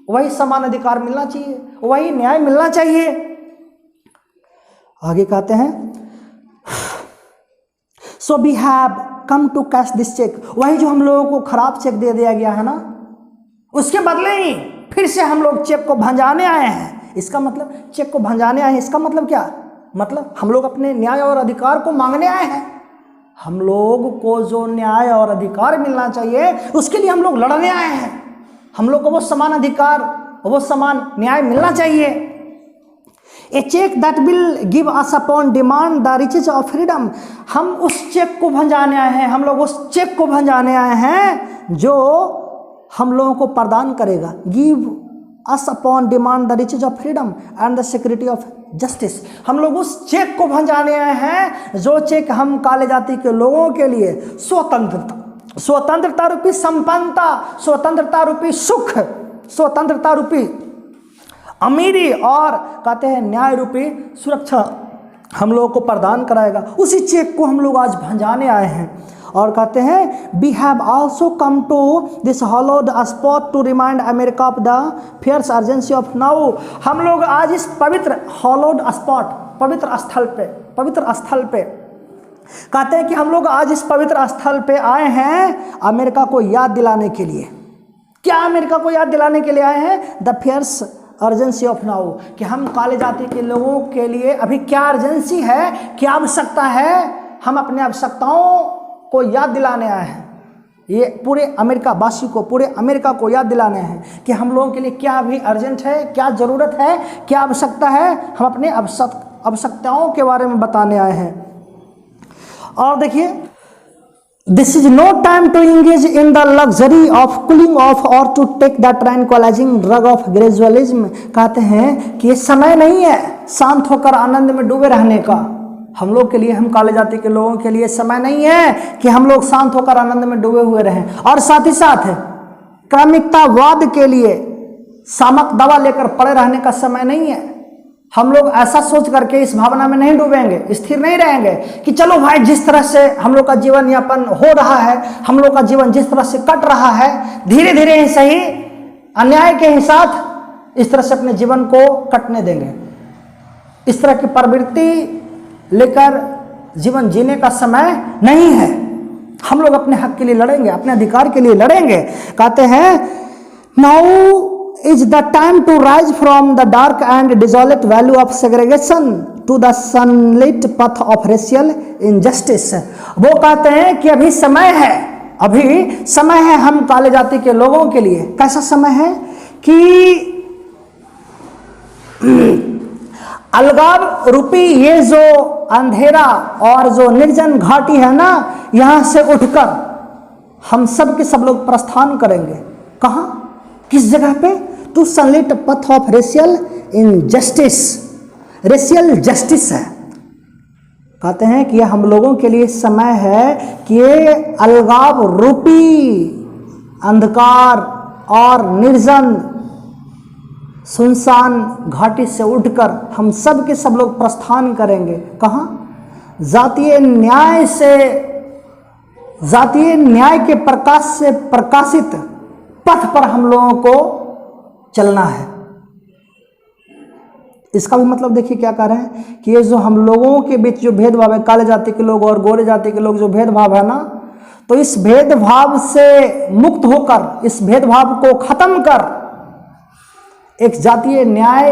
वही समान अधिकार मिलना चाहिए, वही न्याय मिलना चाहिए। आगे कहते हैं so we have come to cash this cheque. वही जो हम लोगों को खराब चेक दे दिया गया है ना, उसके बदले ही फिर से हम लोग चेक को भंजाने आए हैं। इसका मतलब चेक को भंजाने आए हैं, इसका मतलब क्या? मतलब हम लोग अपने न्याय और अधिकार को मांगने आए हैं। हम लोग को जो न्याय और अधिकार मिलना चाहिए उसके लिए हम लोग लड़ने आए हैं। हम लोग को वो समान अधिकार, वो समान न्याय मिलना चाहिए। A cheque that will give us upon demand the riches of freedom. हम उस चेक को भंजाने आए हैं, हम लोग उस चेक को भंजाने आए हैं जो हम लोगों को प्रदान करेगा, give us upon demand the riches of freedom and the security of justice. हम लोग उस चेक को भंजाने आए हैं जो चेक हम काले जाति के लोगों के लिए स्वतंत्रता रूपी संपन्नता, स्वतंत्रता रूपी सुख, स्वतंत्रता रूपी अमीरी और कहते हैं न्याय रूपी सुरक्षा हम लोगों को प्रदान कराएगा। उसी चेक को हम लोग आज भंजाने आए हैं। और कहते हैं we have also come to this hallowed spot to remind America of the fierce urgency of now. हम लोग आज इस पवित्र हॉलोड स्पॉट, पवित्र स्थल पे कहते हैं कि हम लोग आज इस पवित्र स्थल पे आए हैं अमेरिका को याद दिलाने के लिए। क्या अमेरिका को याद दिलाने के लिए आए हैं? The fierce urgency of now, कि हम काले जाति के लोगों के लिए अभी क्या अर्जेंसी है, क्या आवश्यकता है, हम अपने आवश्यकताओं को याद दिलाने आए हैं। ये पूरे अमेरिका वासी को, पूरे अमेरिका को याद दिलाने हैं कि हम लोगों के लिए क्या अभी अर्जेंट है, क्या ज़रूरत है, क्या आवश्यकता है, हम अपने आवश्यकताओं के बारे में बताने आए हैं। और देखिए, this is no time to engage in the luxury of cooling off or to take the tranquilizing drug of gradualism. कहते हैं कि ये समय नहीं है शांत होकर आनंद में डूबे रहने का। हम लोग के लिए, हम काले जाति के लोगों के लिए समय नहीं है कि हम लोग शांत होकर आनंद में डूबे हुए रहें। और साथ ही साथ क्रमिकतावाद के लिए सामक दवा लेकर पड़े रहने का समय नहीं है। हम लोग ऐसा सोच करके इस भावना में नहीं डूबेंगे, स्थिर नहीं रहेंगे कि चलो भाई जिस तरह से हम लोग का जीवन यापन हो रहा है, हम लोग का जीवन जिस तरह से कट रहा है, धीरे धीरे ही सही अन्याय के ही साथ इस तरह से अपने जीवन को कटने देंगे। इस तरह की प्रवृत्ति लेकर जीवन जीने का समय नहीं है। हम लोग अपने हक के लिए लड़ेंगे, अपने अधिकार के लिए लड़ेंगे। कहते हैं now is the time to rise from the dark and desolate valley of segregation to the sunlit path of racial injustice। वो कहते हैं कि अभी समय है, अभी समय है हम काले जाति के लोगों के लिए। कैसा समय है कि अलगाव रूपी ये जो अंधेरा और जो निर्जन घाटी है ना, यहां से उठकर हम सब के सब लोग प्रस्थान करेंगे। कहां, किस जगह पे? To sunlit path of racial injustice. Racial justice है। कहते हैं कि हम लोगों के लिए समय है कि ये अलगाव रूपी अंधकार और निर्जन सुनसान घाटी से उठकर हम सब के सब लोग प्रस्थान करेंगे। कहाँ? जातीय न्याय से, जातीय न्याय के प्रकाश से प्रकाशित पथ पर हम लोगों को चलना है। इसका भी मतलब देखिए क्या कह रहे हैं कि ये जो हम लोगों के बीच जो भेदभाव है, काले जाति के लोग और गोरे जाति के लोग जो भेदभाव है ना, तो इस भेदभाव से मुक्त होकर, इस भेदभाव को खत्म कर एक जातीय न्याय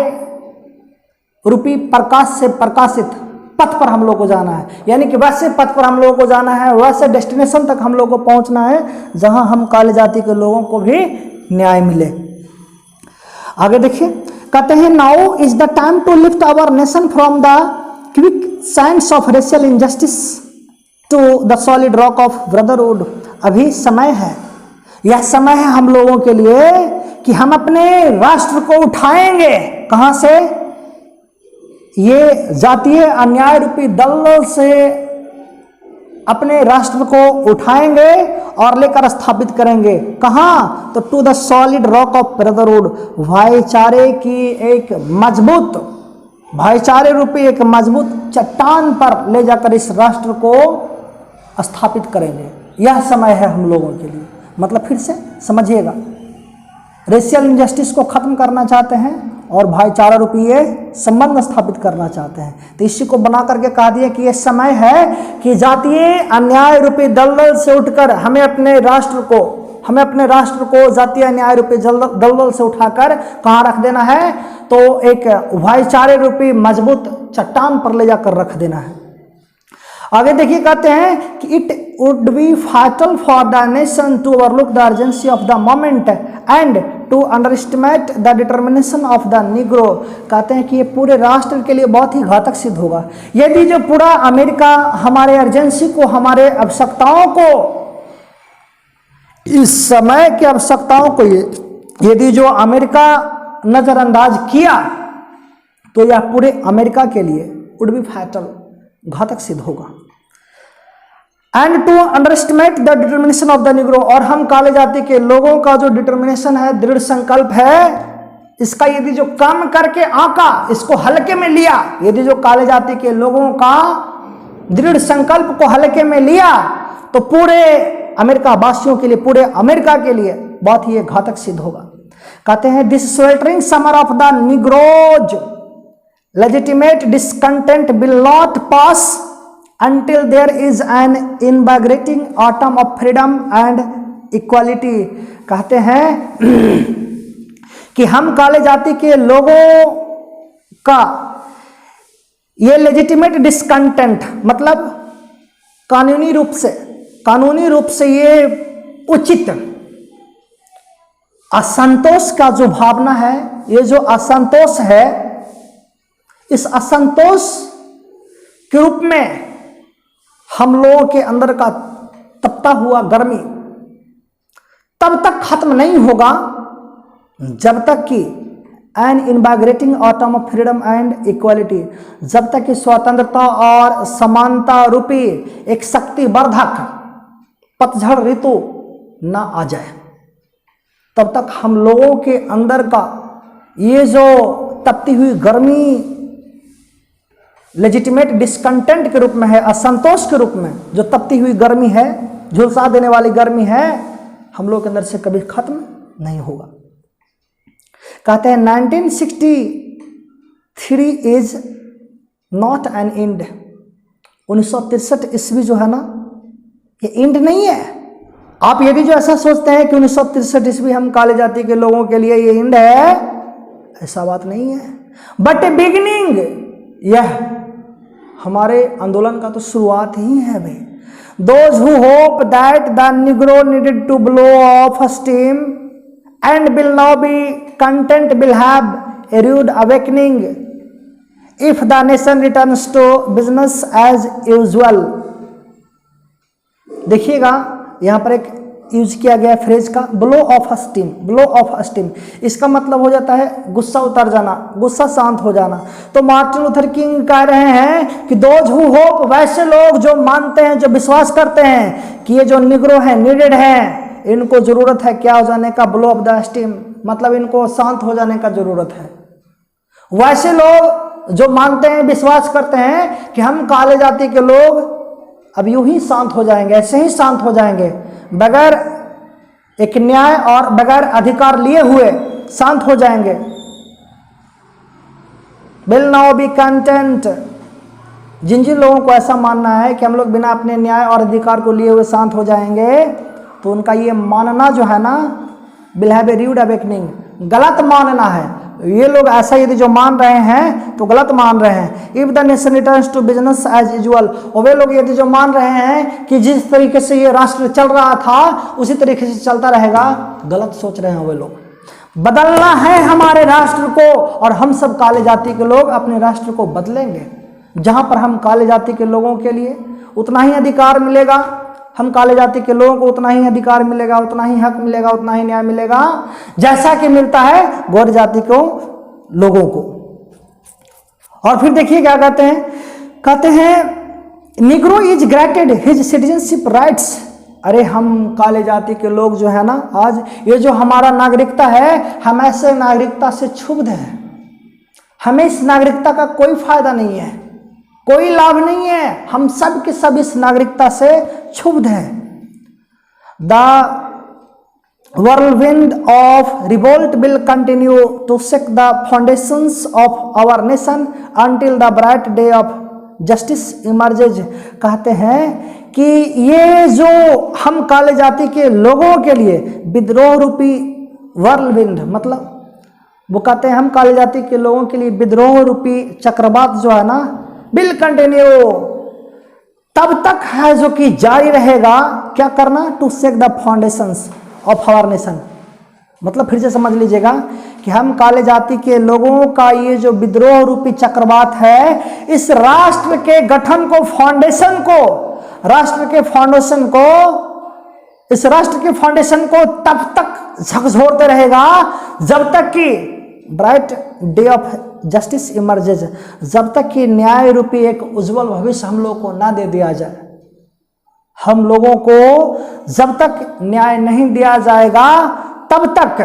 रूपी प्रकाश से प्रकाशित पथ पर हम लोग को जाना है। यानी कि वैसे पथ पर हम लोगों को जाना है, वैसे डेस्टिनेशन तक हम लोग को पहुंचना है जहां हम काले जाति के लोगों को भी न्याय मिले। आगे देखिए, कहते हैं now is the time to lift our nation from the quicksands of racial injustice to the solid rock of brotherhood. अभी समय है, यह समय है हम लोगों के लिए कि हम अपने राष्ट्र को उठाएंगे। कहां से? ये जातीय अन्याय रूपी दलदल से अपने राष्ट्र को उठाएंगे और लेकर स्थापित करेंगे। कहाँ? तो to the solid rock of brotherhood, भाईचारे की एक मजबूत, भाईचारे रूपी एक मजबूत चट्टान पर ले जाकर इस राष्ट्र को स्थापित करेंगे। यह समय है हम लोगों के लिए। मतलब फिर से समझिएगा, रेशियल इनजस्टिस को खत्म करना चाहते हैं और भाईचारा रूपी ये संबंध स्थापित करना चाहते हैं। तो इसी को बना करके कहा दिया कि यह समय है कि जातीय अन्याय रूपी दलदल से उठकर हमें अपने राष्ट्र को जातीय अन्याय रूपी दलदल से उठाकर कहाँ रख देना है? तो एक भाईचारे रूपी मजबूत चट्टान पर ले जाकर रख देना है। आगे देखिए, कहते हैं कि it would be fatal for the nation to overlook the urgency of the moment and to underestimate the determination of the Negro. कहते हैं कि ये पूरे राष्ट्र के लिए बहुत ही घातक सिद्ध होगा यदि जो पूरा अमेरिका हमारे अर्जेंसी को, हमारे आवश्यकताओं को, इस समय की आवश्यकताओं को यदि जो अमेरिका नजरअंदाज किया तो यह पूरे अमेरिका के लिए वुड बी फाइटल, घातक सिद्ध होगा। And to underestimate the determination of the Negro, और हम काले जाति के लोगों का जो डिटर्मिनेशन है, दृढ़ संकल्प है, इसका यदि जो कम करके आंका, इसको हल्के में लिया, यदि जो काले जाति के लोगों का दृढ़ संकल्प को हल्के में लिया तो पूरे अमेरिका वासियों के लिए, पूरे अमेरिका के लिए बहुत ही घातक सिद्ध होगा। कहते हैं this sweltering summer of the Negroes legitimate discontent will not pass until there is an invigorating autumn of freedom and equality। कहते हैं कि हम काले जाति के लोगों का ये लेजिटिमेट डिस्कंटेंट, मतलब कानूनी रूप से ये उचित असंतोष का जो भावना है, ये जो असंतोष है, इस असंतोष के रूप में हम लोगों के अंदर का तपता हुआ गर्मी तब तक खत्म नहीं होगा जब तक कि an invigorating autumn of freedom and equality, जब तक कि स्वतंत्रता और समानता रूपी एक शक्तिवर्धक पतझड़ ऋतु ना आ जाए, तब तक हम लोगों के अंदर का ये जो तपती हुई गर्मी लेजिटिमेट डिस्कंटेंट के रूप में है, असंतोष के रूप में जो तपती हुई गर्मी है, झुलसा देने वाली गर्मी है, हम लोग के अंदर से कभी खत्म नहीं होगा। कहते हैं 1963 इज नॉट एन एंड। 1963 ईस्वी जो है ना, ये एंड नहीं है। आप यदि जो ऐसा सोचते हैं कि 1963 ईस्वी हम काले जाति के लोगों के लिए ये एंड है, ऐसा बात नहीं है, बट ए बिगिनिंग। यह हमारे आंदोलन का तो शुरुआत ही है भाई। Those who hope that the Negro needed to blow off steam and will now be content will have a rude awakening if the nation returns to business as usual। देखिएगा यहाँ पर एक यूज किया गया फ्रेज का blow of steam. Blow of steam इसका मतलब हो जाता है गुस्सा उतर जाना, गुस्सा शांत हो जाना। तो मार्टिन लूथर किंग कह रहे हैं कि दोज हु होप, वैसे लोग जो मानते हैं, जो विश्वास करते हैं कि ये जो निग्रो है, नीडेड है, इनको जरूरत है क्या हो जाने का, ब्लो ऑफ द स्टीम, मतलब इनको शांत हो जाने का जरूरत है। वैसे लोग जो मानते हैं, विश्वास करते हैं कि हम काले जाति के लोग अब यूं ही शांत हो जाएंगे, ऐसे ही शांत हो जाएंगे, बगैर एक न्याय और बगैर अधिकार लिए हुए शांत हो जाएंगे। Will now be content. जिन जिन लोगों को ऐसा मानना है कि हम लोग बिना अपने न्याय और अधिकार को लिए हुए शांत हो जाएंगे, तो उनका ये मानना जो है ना, will have a rude awakening, गलत मानना है। ये लोग ऐसा यदि जो मान रहे हैं तो गलत मान रहे हैं। If the nation returns to business as usual, और वे लोग यदि जो मान रहे हैं कि जिस तरीके से ये राष्ट्र चल रहा था उसी तरीके से चलता रहेगा, गलत सोच रहे हैं वे लोग। बदलना है हमारे राष्ट्र को, और हम सब काले जाति के लोग अपने राष्ट्र को बदलेंगे, जहां पर हम काले जाति के लोगों के लिए उतना ही अधिकार मिलेगा, हम काले जाति के लोगों को उतना ही अधिकार मिलेगा, उतना ही हक मिलेगा, उतना ही न्याय मिलेगा जैसा कि मिलता है गौर जाति को लोगों को। और फिर देखिए क्या कहते हैं Negro is granted his citizenship rights. अरे हम काले जाति के लोग जो है ना, आज ये जो हमारा नागरिकता है, हम ऐसे नागरिकता से क्षुब्ध हैं। हमें इस नागरिकता का कोई फायदा नहीं है, कोई लाभ नहीं है, हम सब के सब इस नागरिकता से क्षुब्ध हैं। The whirlwind of revolt will continue to shake the foundations of our nation until the bright day of justice emerges। कहते हैं कि ये जो हम काले जाति के लोगों के लिए विद्रोह रूपी whirlwind, मतलब वो कहते हैं हम काले जाति के लोगों के लिए विद्रोह रूपी चक्रवात जो है ना, विल कंटिन्यू, तब तक है जो कि जारी रहेगा। क्या करना? To shake the foundations of our nation. मतलब फिर से समझ लीजिएगा कि हम काले जाति के लोगों का ये जो विद्रोह रूपी चक्रवात है, इस राष्ट्र के गठन को, फाउंडेशन को, राष्ट्र के फाउंडेशन को, इस राष्ट्र के फाउंडेशन को तब तक झकझोरते रहेगा जब तक कि bright day of justice emerges, जब तक कि न्याय रूपी एक उज्जवल भविष्य हम लोग को ना दे दिया जाए। हम लोगों को जब तक न्याय नहीं दिया जाएगा तब तक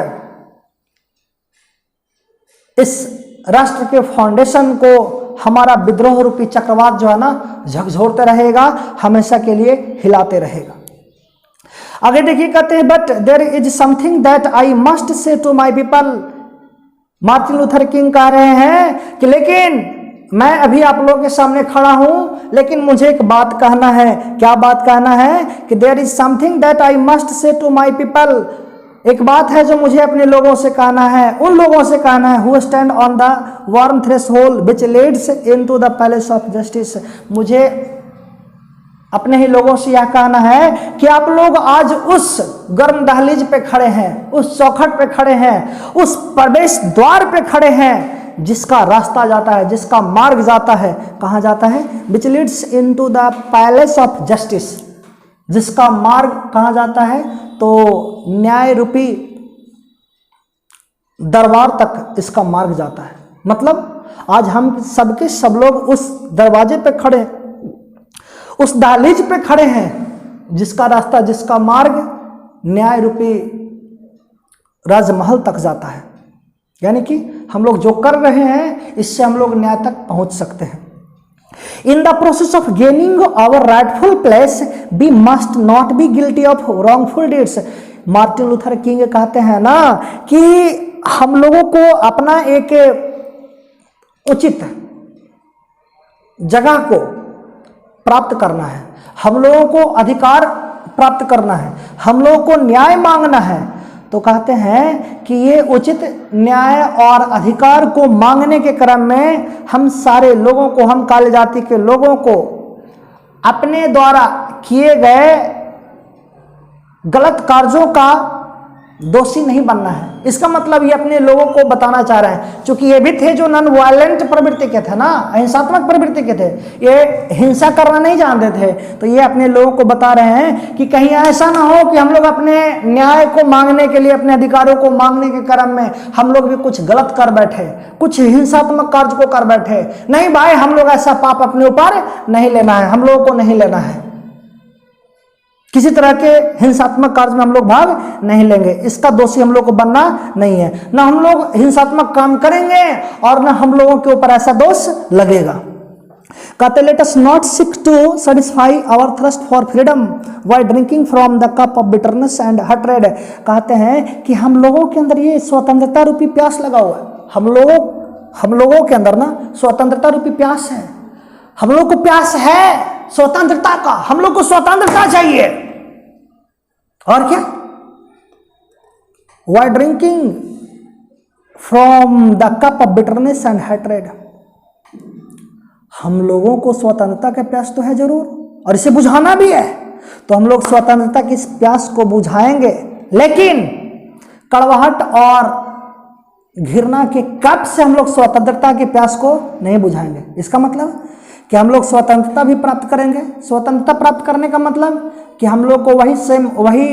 इस राष्ट्र के फाउंडेशन को हमारा विद्रोह रूपी चक्रवात जो है ना, झकझोरते रहेगा, हमेशा के लिए हिलाते रहेगा। आगे देखिए कहते हैं but there is something that I must say to my people. Martin Luther King कह रहे हैं कि लेकिन मैं अभी आप लोगों के सामने खड़ा हूं, लेकिन मुझे एक बात कहना है। क्या बात कहना है? कि there is something that I must say to my people. एक बात है जो मुझे अपने लोगों से कहना है, उन लोगों से कहना है who stand on the warm threshold which Leeds into the palace of justice. मुझे अपने ही लोगों से यह कहना है कि आप लोग आज उस गर्म दहलीज पे खड़े हैं, उस चौखट पे खड़े हैं, उस प्रवेश द्वार पे खड़े हैं जिसका रास्ता जाता है, जिसका मार्ग जाता है, कहाँ जाता है? Which Leeds into the palace of justice, जिसका मार्ग कहाँ जाता है? तो न्याय रूपी दरबार तक इसका मार्ग जाता है। मतलब आज हम सबके सब लोग उस दरवाजे पे खड़े, उस दहलीज पे खड़े हैं जिसका रास्ता, जिसका मार्ग न्याय रूपी राजमहल तक जाता है। यानी कि हम लोग जो कर रहे हैं इससे हम लोग न्याय तक पहुंच सकते हैं। In the process of gaining our rightful place we must not be guilty of wrongful deeds. Martin Luther King कहते हैं ना कि हम लोगों को अपना एक उचित जगह को प्राप्त करना है, हम लोगों को अधिकार प्राप्त करना है, हम लोगों को न्याय मांगना है। तो कहते हैं कि ये उचित न्याय और अधिकार को मांगने के क्रम में हम सारे लोगों को, हम काली जाति के लोगों को अपने द्वारा किए गए गलत कार्यों का दोषी नहीं बनना है। इसका मतलब ये अपने लोगों को बताना चाह रहे हैं, क्योंकि ये भी थे जो नॉन वायलेंट प्रवृत्ति के थे ना, अहिंसात्मक प्रवृत्ति के थे, ये हिंसा करना नहीं जानते थे। तो ये अपने लोगों को बता रहे हैं कि कहीं ऐसा ना हो कि हम लोग अपने न्याय को मांगने के लिए, अपने अधिकारों को मांगने के क्रम में हम लोग भी कुछ गलत कर बैठे, कुछ हिंसात्मक कार्य को कर बैठे। नहीं भाई, हम लोग ऐसा पाप अपने ऊपर नहीं लेना है, हम लोगों को नहीं लेना है, किसी तरह के हिंसात्मक कार्य में हम लोग भाग नहीं लेंगे। इसका दोषी हम लोग को बनना नहीं है। ना हम लोग हिंसात्मक काम करेंगे और ना हम लोगों के ऊपर ऐसा दोष लगेगा। कहते let us not seek to satisfy our thirst for freedom while drinking from the cup of bitterness and hatred. कहते हैं कि हम लोगों के अंदर ये स्वतंत्रता रूपी प्यास लगा हुआ है। हम लोगों के अंदर ना स्वतंत्रता रूपी प्यास है। हम लोग को प्यास है स्वतंत्रता का, हम लोग को स्वतंत्रता चाहिए। और क्या? While drinking from the cup of bitterness and hatred. हम लोगों को स्वतंत्रता का प्यास तो है जरूर, और इसे बुझाना भी है। तो हम लोग स्वतंत्रता की इस प्यास को बुझाएंगे, लेकिन कड़वाहट और घृणा के कप से हम लोग स्वतंत्रता की प्यास को नहीं बुझाएंगे। इसका मतलब कि हम लोग स्वतंत्रता भी प्राप्त करेंगे। स्वतंत्रता प्राप्त करने का मतलब कि हम लोग को वही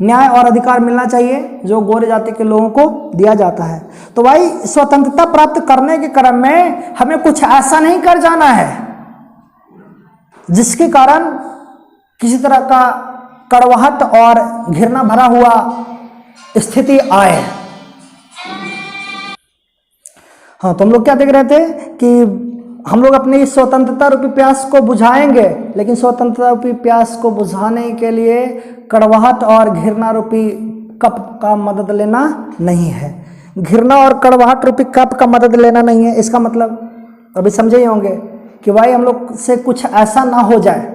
न्याय और अधिकार मिलना चाहिए जो गोरे जाति के लोगों को दिया जाता है। तो भाई स्वतंत्रता प्राप्त करने के क्रम में हमें कुछ ऐसा नहीं कर जाना है जिसके कारण किसी तरह का कड़वाहट और घृणा भरा हुआ स्थिति आए। हाँ, तो हम लोग क्या देख रहे थे कि हम लोग अपनी स्वतंत्रता रूपी प्यास को बुझाएंगे, लेकिन स्वतंत्रता रूपी प्यास को बुझाने के लिए कड़वाहट और घृणा रूपी कप का मदद लेना नहीं है। घृणा और कड़वाहट रूपी कप का मदद लेना नहीं है। इसका मतलब अभी समझे ही होंगे कि भाई हम लोग से कुछ ऐसा ना हो जाए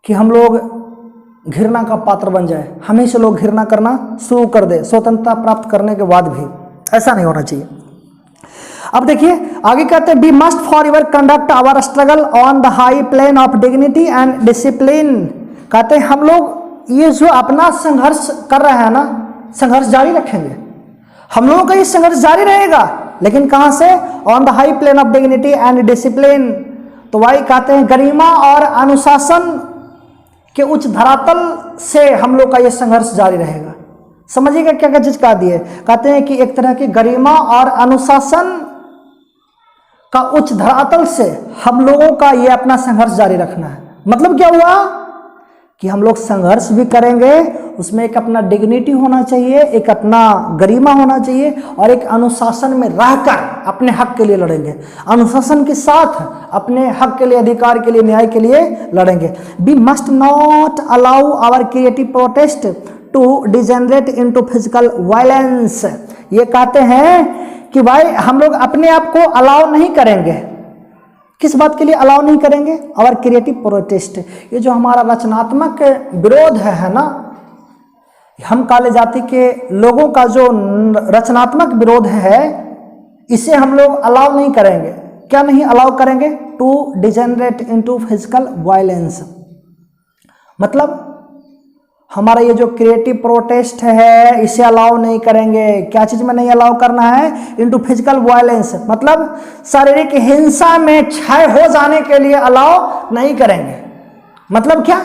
कि हम लोग घृणा का पात्र बन जाए, हम ही से लोग घृणा करना शुरू कर दे स्वतंत्रता प्राप्त करने के बाद भी। ऐसा नहीं होना चाहिए। अब देखिए आगे कहते हैं, we must forever conduct our struggle on the high plane of dignity and discipline. कहते हैं हम लोग ये जो अपना संघर्ष कर रहे हैं ना, संघर्ष जारी रखेंगे। हम लोगों का ये संघर्ष जारी रहेगा, लेकिन कहां से? On the high plane of dignity and discipline. तो वही कहते हैं गरिमा और अनुशासन के उच्च धरातल से हम लोग का ये संघर्ष जारी रहेगा। समझिएगा क्या क्या चीज कह दिए। कहते हैं कि एक तरह की गरिमा और अनुशासन का उच्च धरातल से हम लोगों का ये अपना संघर्ष जारी रखना है। मतलब क्या हुआ कि हम लोग संघर्ष भी करेंगे, उसमें एक अपना डिग्निटी होना चाहिए, एक अपना गरिमा होना चाहिए, और एक अनुशासन में रहकर अपने हक के लिए लड़ेंगे। अनुशासन के साथ अपने हक के लिए, अधिकार के लिए, न्याय के लिए लड़ेंगे। We must not allow our creative protest to degenerate into physical violence. ये कहते हैं कि भाई हम लोग अपने आप को अलाउ नहीं करेंगे। किस बात के लिए अलाउ नहीं करेंगे? आवर क्रिएटिव प्रोटेस्ट, ये जो हमारा रचनात्मक विरोध है ना, हम काले जाति के लोगों का जो रचनात्मक विरोध है इसे हम लोग अलाउ नहीं करेंगे। क्या नहीं अलाउ करेंगे? To degenerate into physical violence. मतलब हमारा ये जो क्रिएटिव प्रोटेस्ट है इसे अलाउ नहीं करेंगे। क्या चीज में नहीं अलाउ करना है? इनटू फिजिकल वायलेंस, मतलब शारीरिक हिंसा में क्षय हो जाने के लिए अलाउ नहीं करेंगे। मतलब क्या?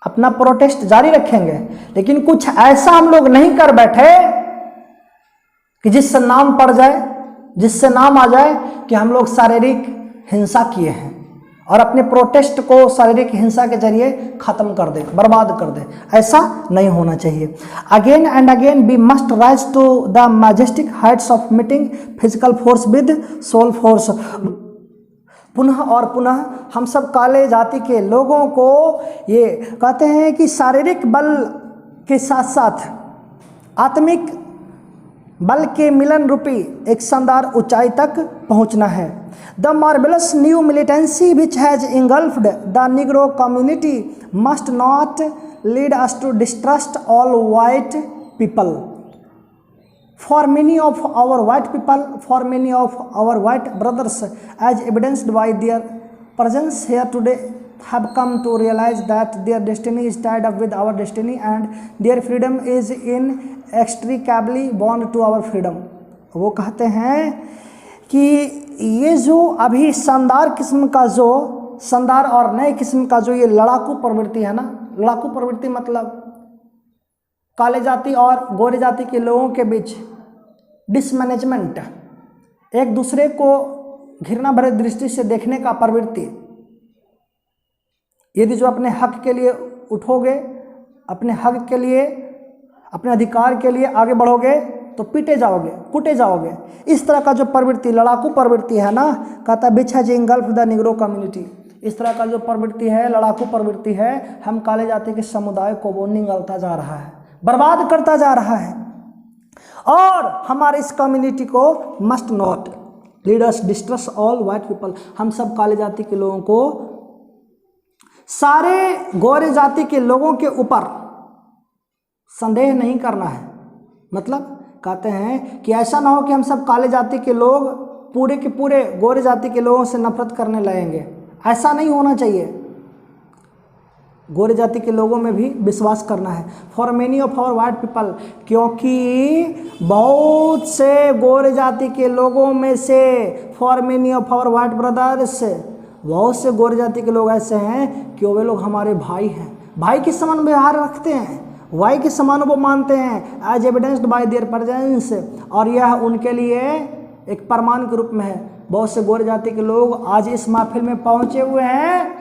अपना प्रोटेस्ट जारी रखेंगे, लेकिन कुछ ऐसा हम लोग नहीं कर बैठे कि जिससे नाम पड़ जाए, जिससे नाम आ जाए कि हम लोग शारीरिक हिंसा किए हैं और अपने प्रोटेस्ट को शारीरिक हिंसा के जरिए खत्म कर दे, बर्बाद कर दे। ऐसा नहीं होना चाहिए। Again and again we must rise to the majestic heights of meeting physical force with soul force. पुनः और पुनः हम सब काले जाति के लोगों को ये कहते हैं कि शारीरिक बल के साथ साथ आत्मिक बल के मिलन रूपी एक शानदार ऊंचाई तक पहुंचना है। The marvellous new militancy which has engulfed the Negro community must not lead us to distrust all white people. For many of our white people, for many of our white brothers, as evidenced by their presence here today, have come to realize that their destiny is tied up with our destiny and their freedom is inextricably bound to our freedom. वो कहते हैं कि ये जो अभी शानदार किस्म का जो शानदार और नए किस्म का जो ये लड़ाकू प्रवृत्ति है ना, लड़ाकू प्रवृत्ति मतलब काले जाति और गोरे जाति के लोगों के बीच डिसमैनेजमेंट, एक दूसरे को घृणा भरे दृष्टि से देखने का प्रवृत्ति। यदि जो अपने हक के लिए उठोगे, अपने हक के लिए, अपने अधिकार के लिए आगे बढ़ोगे तो पीटे जाओगे, कूटे जाओगे। इस तरह का जो प्रवृत्ति, लड़ाकू प्रवृत्ति है ना, कहता बिछा जी इंगल्फ द निग्रो कम्युनिटी। इस तरह का जो प्रवृत्ति है, लड़ाकू प्रवृत्ति है, हम काले जाति के समुदाय को वो निगलता जा रहा है, बर्बाद करता जा रहा है। और हमारे इस कम्युनिटी को must not leaders distrust all white people. हम सब काले जाति के लोगों को सारे गोरे जाति के लोगों के ऊपर संदेह नहीं करना है। मतलब कहते हैं कि ऐसा ना हो कि हम सब काले जाति के लोग पूरे के पूरे गोरे जाति के लोगों से नफरत करने लगेंगे। ऐसा नहीं होना चाहिए। गोरे जाति के लोगों में भी विश्वास करना है। For many of our white people, क्योंकि बहुत से गोरे जाति के लोगों में से, for many of our white brothers, बहुत से गोरे जाति के लोग ऐसे हैं कि वे लोग हमारे भाई हैं, भाई के समान व्यवहार रखते हैं, भाई के समान वो मानते हैं, as evidenced by their presence. और यह उनके लिए एक प्रमाण के रूप में है। बहुत से गोरे जाति के लोग आज इस महफिल में पहुंचे हुए हैं,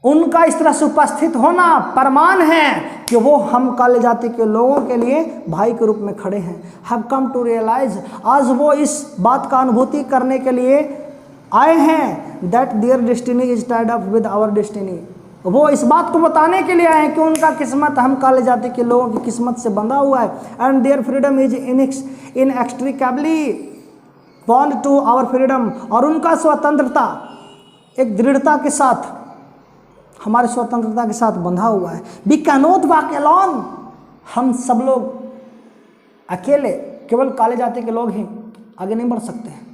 उनका इस तरह से उपस्थित होना प्रमाण है कि वो हम काले जाति के लोगों के लिए भाई के रूप में खड़े हैं। हैव कम टू रियलाइज, आज वो इस बात का अनुभूति करने के लिए आए हैं that their destiny is tied up with our destiny. वो इस बात को बताने के लिए आए हैं कि उनका किस्मत हम काले जाति के लोगों की किस्मत से बंधा हुआ है। And their freedom is inextricably bound to our freedom. और उनका स्वतंत्रता एक दृढ़ता के साथ हमारे स्वतंत्रता के साथ बंधा हुआ है। We can not walk alone, हम सब लोग अकेले, केवल काले जाति के लोग ही आगे नहीं बढ़ सकते हैं।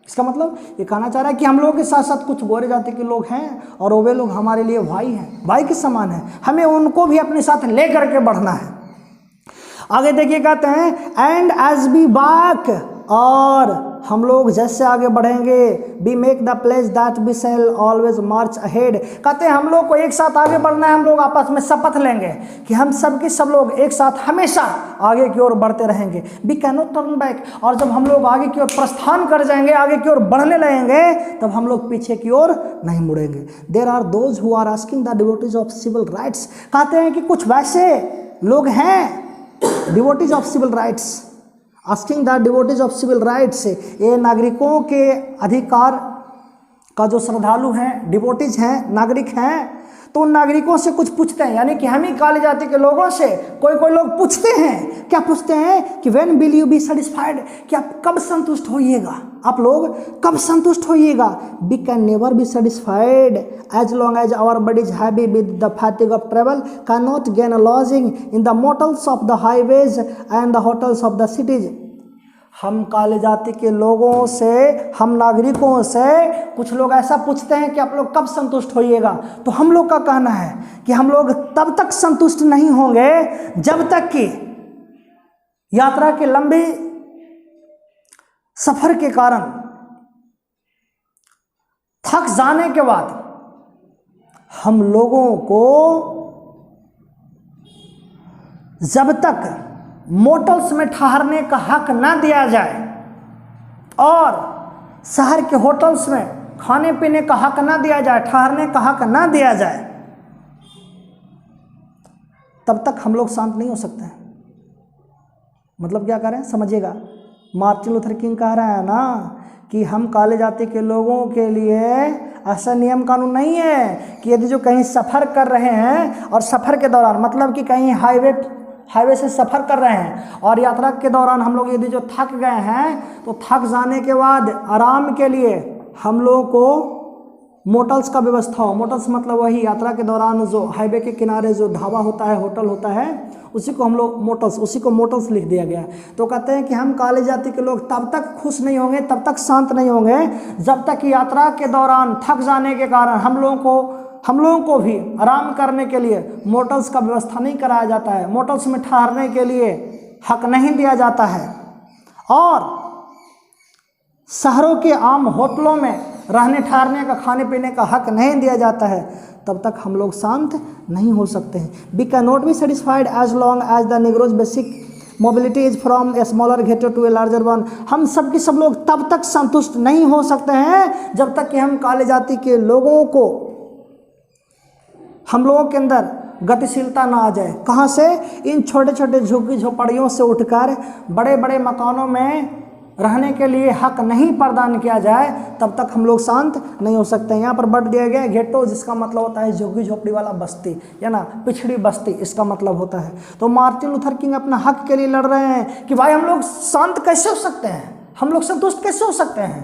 इसका मतलब ये कहना चाह रहा है कि हम लोगों के साथ साथ कुछ गोरे जाति के लोग हैं और वे लोग हमारे लिए भाई हैं, भाई के समान हैं। हमें उनको भी अपने साथ ले करके बढ़ना है। आगे देखिए कहते हैं एंड एज वी वॉक, और हम लोग जैसे आगे बढ़ेंगे, we make the place that we shall always march ahead. कहते हैं हम लोग को एक साथ आगे बढ़ना है। हम लोग आपस में शपथ लेंगे कि हम सब के सब लोग एक साथ हमेशा आगे की ओर बढ़ते रहेंगे। We can not turn back. और जब हम लोग आगे की ओर प्रस्थान कर जाएंगे, आगे की ओर बढ़ने लगेंगे, तब हम लोग पीछे की ओर नहीं मुड़ेंगे। There are those who are asking the devotees of civil rights. कहते हैं कि कुछ वैसे लोग हैं devotees of civil rights, asking the devotees of civil rights. ये नागरिकों के अधिकार का जो श्रद्धालु हैं, डिवोटीज हैं, नागरिक हैं, तो उन नागरिकों से कुछ पूछते हैं, यानी कि हम ही काली जाति के लोगों से कोई लोग पूछते हैं, क्या पूछते हैं कि when will you be satisfied, कि आप कब संतुष्ट होइएगा, आप लोग कब संतुष्ट होइएगा। We can never be satisfied as long as our bodies heavy with the fatigue of travel, can not gain lodging in the motels of the highways and the hotels of the cities. हम काले जाति के लोगों से, हम नागरिकों से कुछ लोग ऐसा पूछते हैं कि आप लोग कब संतुष्ट होइएगा। तो हम लोग का कहना है कि हम लोग तब तक संतुष्ट नहीं होंगे जब तक कि यात्रा के लंबी सफर के कारण थक जाने के बाद हम लोगों को जब तक मोटल्स में ठहरने का हक ना दिया जाए और शहर के होटल्स में खाने पीने का हक ना दिया जाए, ठहरने का हक ना दिया जाए, तब तक हम लोग शांत नहीं हो सकते हैं। मतलब क्या करें, समझिएगा। मार्टिन लूथर किंग कह रहे हैं ना कि हम काले जाति के लोगों के लिए ऐसा नियम कानून नहीं है कि यदि जो कहीं सफ़र कर रहे हैं और सफ़र के दौरान, मतलब कि कहीं हाईवे से सफ़र कर रहे हैं और यात्रा के दौरान हम लोग यदि जो थक गए हैं तो थक जाने के बाद आराम के लिए हम लोगों को मोटल्स का व्यवस्था हो। मोटल्स मतलब वही यात्रा के दौरान जो हाईवे के किनारे जो ढाबा होता है, होटल होता है, उसी को हम लोग मोटल्स, उसी को मोटल्स लिख दिया गया। तो कहते हैं कि हम काले जाति के लोग तब तक खुश नहीं होंगे, तब तक शांत नहीं होंगे जब तक कि यात्रा के दौरान थक जाने के कारण हम लोगों को भी आराम करने के लिए मोटल्स का व्यवस्था नहीं कराया जाता है, मोटल्स में ठहरने के लिए हक नहीं दिया जाता है और शहरों के आम होटलों में रहने ठहरने का, खाने पीने का हक नहीं दिया जाता है, तब तक हम लोग शांत नहीं हो सकते हैं। We can not be satisfied as long as the Negro's basic mobility is from a smaller ghetto to a larger one. हम सब के सब लोग तब तक संतुष्ट नहीं हो सकते हैं जब तक कि हम काले जाति के लोगों को, हम लोगों के अंदर गतिशीलता ना आ जाए। कहाँ से? इन छोटे छोटे झुग्गी झोपड़ियों से उठकर बड़े बड़े मकानों में रहने के लिए हक नहीं प्रदान किया जाए, तब तक हम लोग शांत नहीं हो सकते। यहाँ पर वर्ड दिया गया है गेटो, जिसका मतलब होता है झुग्गी झोपड़ी वाला बस्ती, या ना पिछड़ी बस्ती, इसका मतलब होता है। तो मार्टिन लूथर किंग अपना हक के लिए लड़ रहे हैं कि भाई हम लोग शांत कैसे हो सकते हैं, हम लोग संतुष्ट कैसे हो सकते हैं।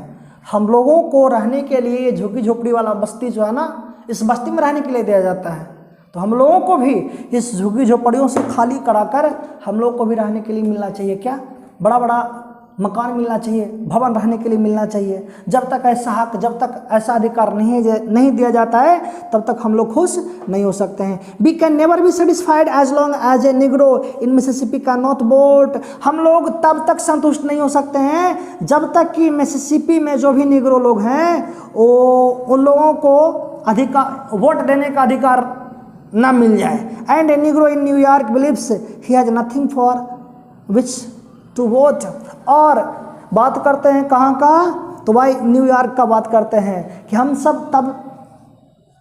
हम लोगों को रहने के लिए ये झुग्गी झोपड़ी वाला बस्ती जो है ना, इस बस्ती में रहने के लिए दिया जाता है। तो हम लोगों को भी इस झुग्गी झोपड़ियों से खाली कराकर हम लोग को भी रहने के लिए मिलना चाहिए। क्या? बड़ा बड़ा मकान मिलना चाहिए, भवन रहने के लिए मिलना चाहिए। जब तक ऐसा हक, जब तक ऐसा अधिकार नहीं दिया जाता है, तब तक हम लोग खुश नहीं हो सकते हैं। We can never be satisfied as long as a Negro in Mississippi can not vote. हम लोग तब तक संतुष्ट नहीं हो सकते हैं जब तक कि मिसिसिपी में जो भी निग्रो लोग हैं वो उन लोगों को अधिकार, वोट देने का अधिकार ना मिल जाए। And a Negro in New York believes he has nothing for which to vote. और बात करते हैं कहाँ का? तो भाई न्यूयॉर्क का बात करते हैं कि हम सब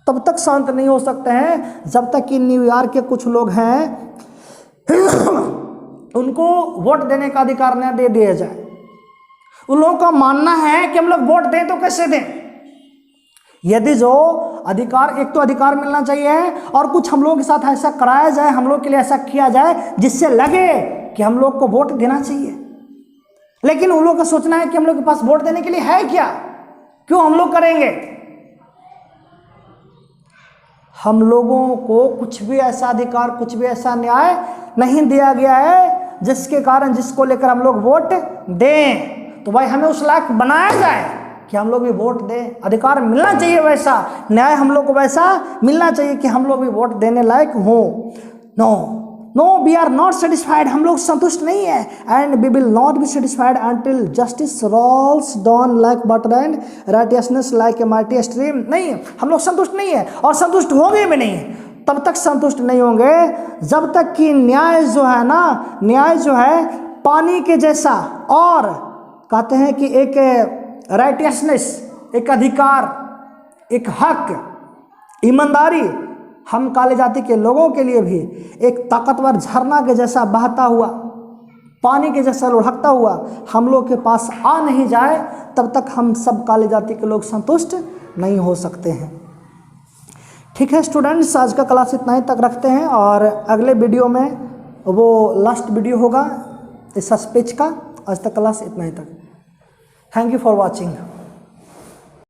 तब तक शांत नहीं हो सकते हैं जब तक कि न्यूयॉर्क के कुछ लोग हैं उनको वोट देने का अधिकार न दे दिया जाए। उन लोगों का मानना है कि हम लोग वोट दें तो कैसे दें, यदि जो अधिकार, एक तो अधिकार मिलना चाहिए और कुछ हम लोगों के साथ ऐसा कराया जाए, हम लोग के लिए ऐसा किया जाए जिससे लगे कि हम लोग को वोट देना चाहिए। लेकिन उन लोगों का सोचना है कि हम लोग के पास वोट देने के लिए है क्या, क्यों हम लोग करेंगे। हम लोगों को कुछ भी ऐसा अधिकार, कुछ भी ऐसा न्याय नहीं दिया गया है जिसके कारण, जिसको लेकर हम लोग वोट दें। तो भाई हमें उस लायक बनाया जाए कि हम लोग भी वोट दें। अधिकार मिलना चाहिए, वैसा न्याय हम लोग को वैसा मिलना चाहिए कि हम लोग भी वोट देने लायक हो। No we are not satisfied, हम लोग संतुष्ट नहीं है। And we will not be satisfied until justice rolls down like water and righteousness like a mighty stream. नहीं, हम लोग संतुष्ट नहीं है और संतुष्ट होंगे भी नहीं। तब तक संतुष्ट नहीं होंगे जब तक कि न्याय जो है ना, न्याय जो है पानी के जैसा, और कहते हैं कि एक राइटियसनेस, एक अधिकार, एक हक, ईमानदारी हम काले जाति के लोगों के लिए भी एक ताकतवर झरना के जैसा बहता हुआ, पानी के जैसा लुढ़कता हुआ हम लोग के पास आ नहीं जाए, तब तक हम सब काले जाति के लोग संतुष्ट नहीं हो सकते हैं। ठीक है स्टूडेंट्स, आज का क्लास इतना ही तक रखते हैं और अगले वीडियो में वो लास्ट वीडियो होगा इस स्पीच का। आज तक क्लास इतना ही तक। Thank you for watching.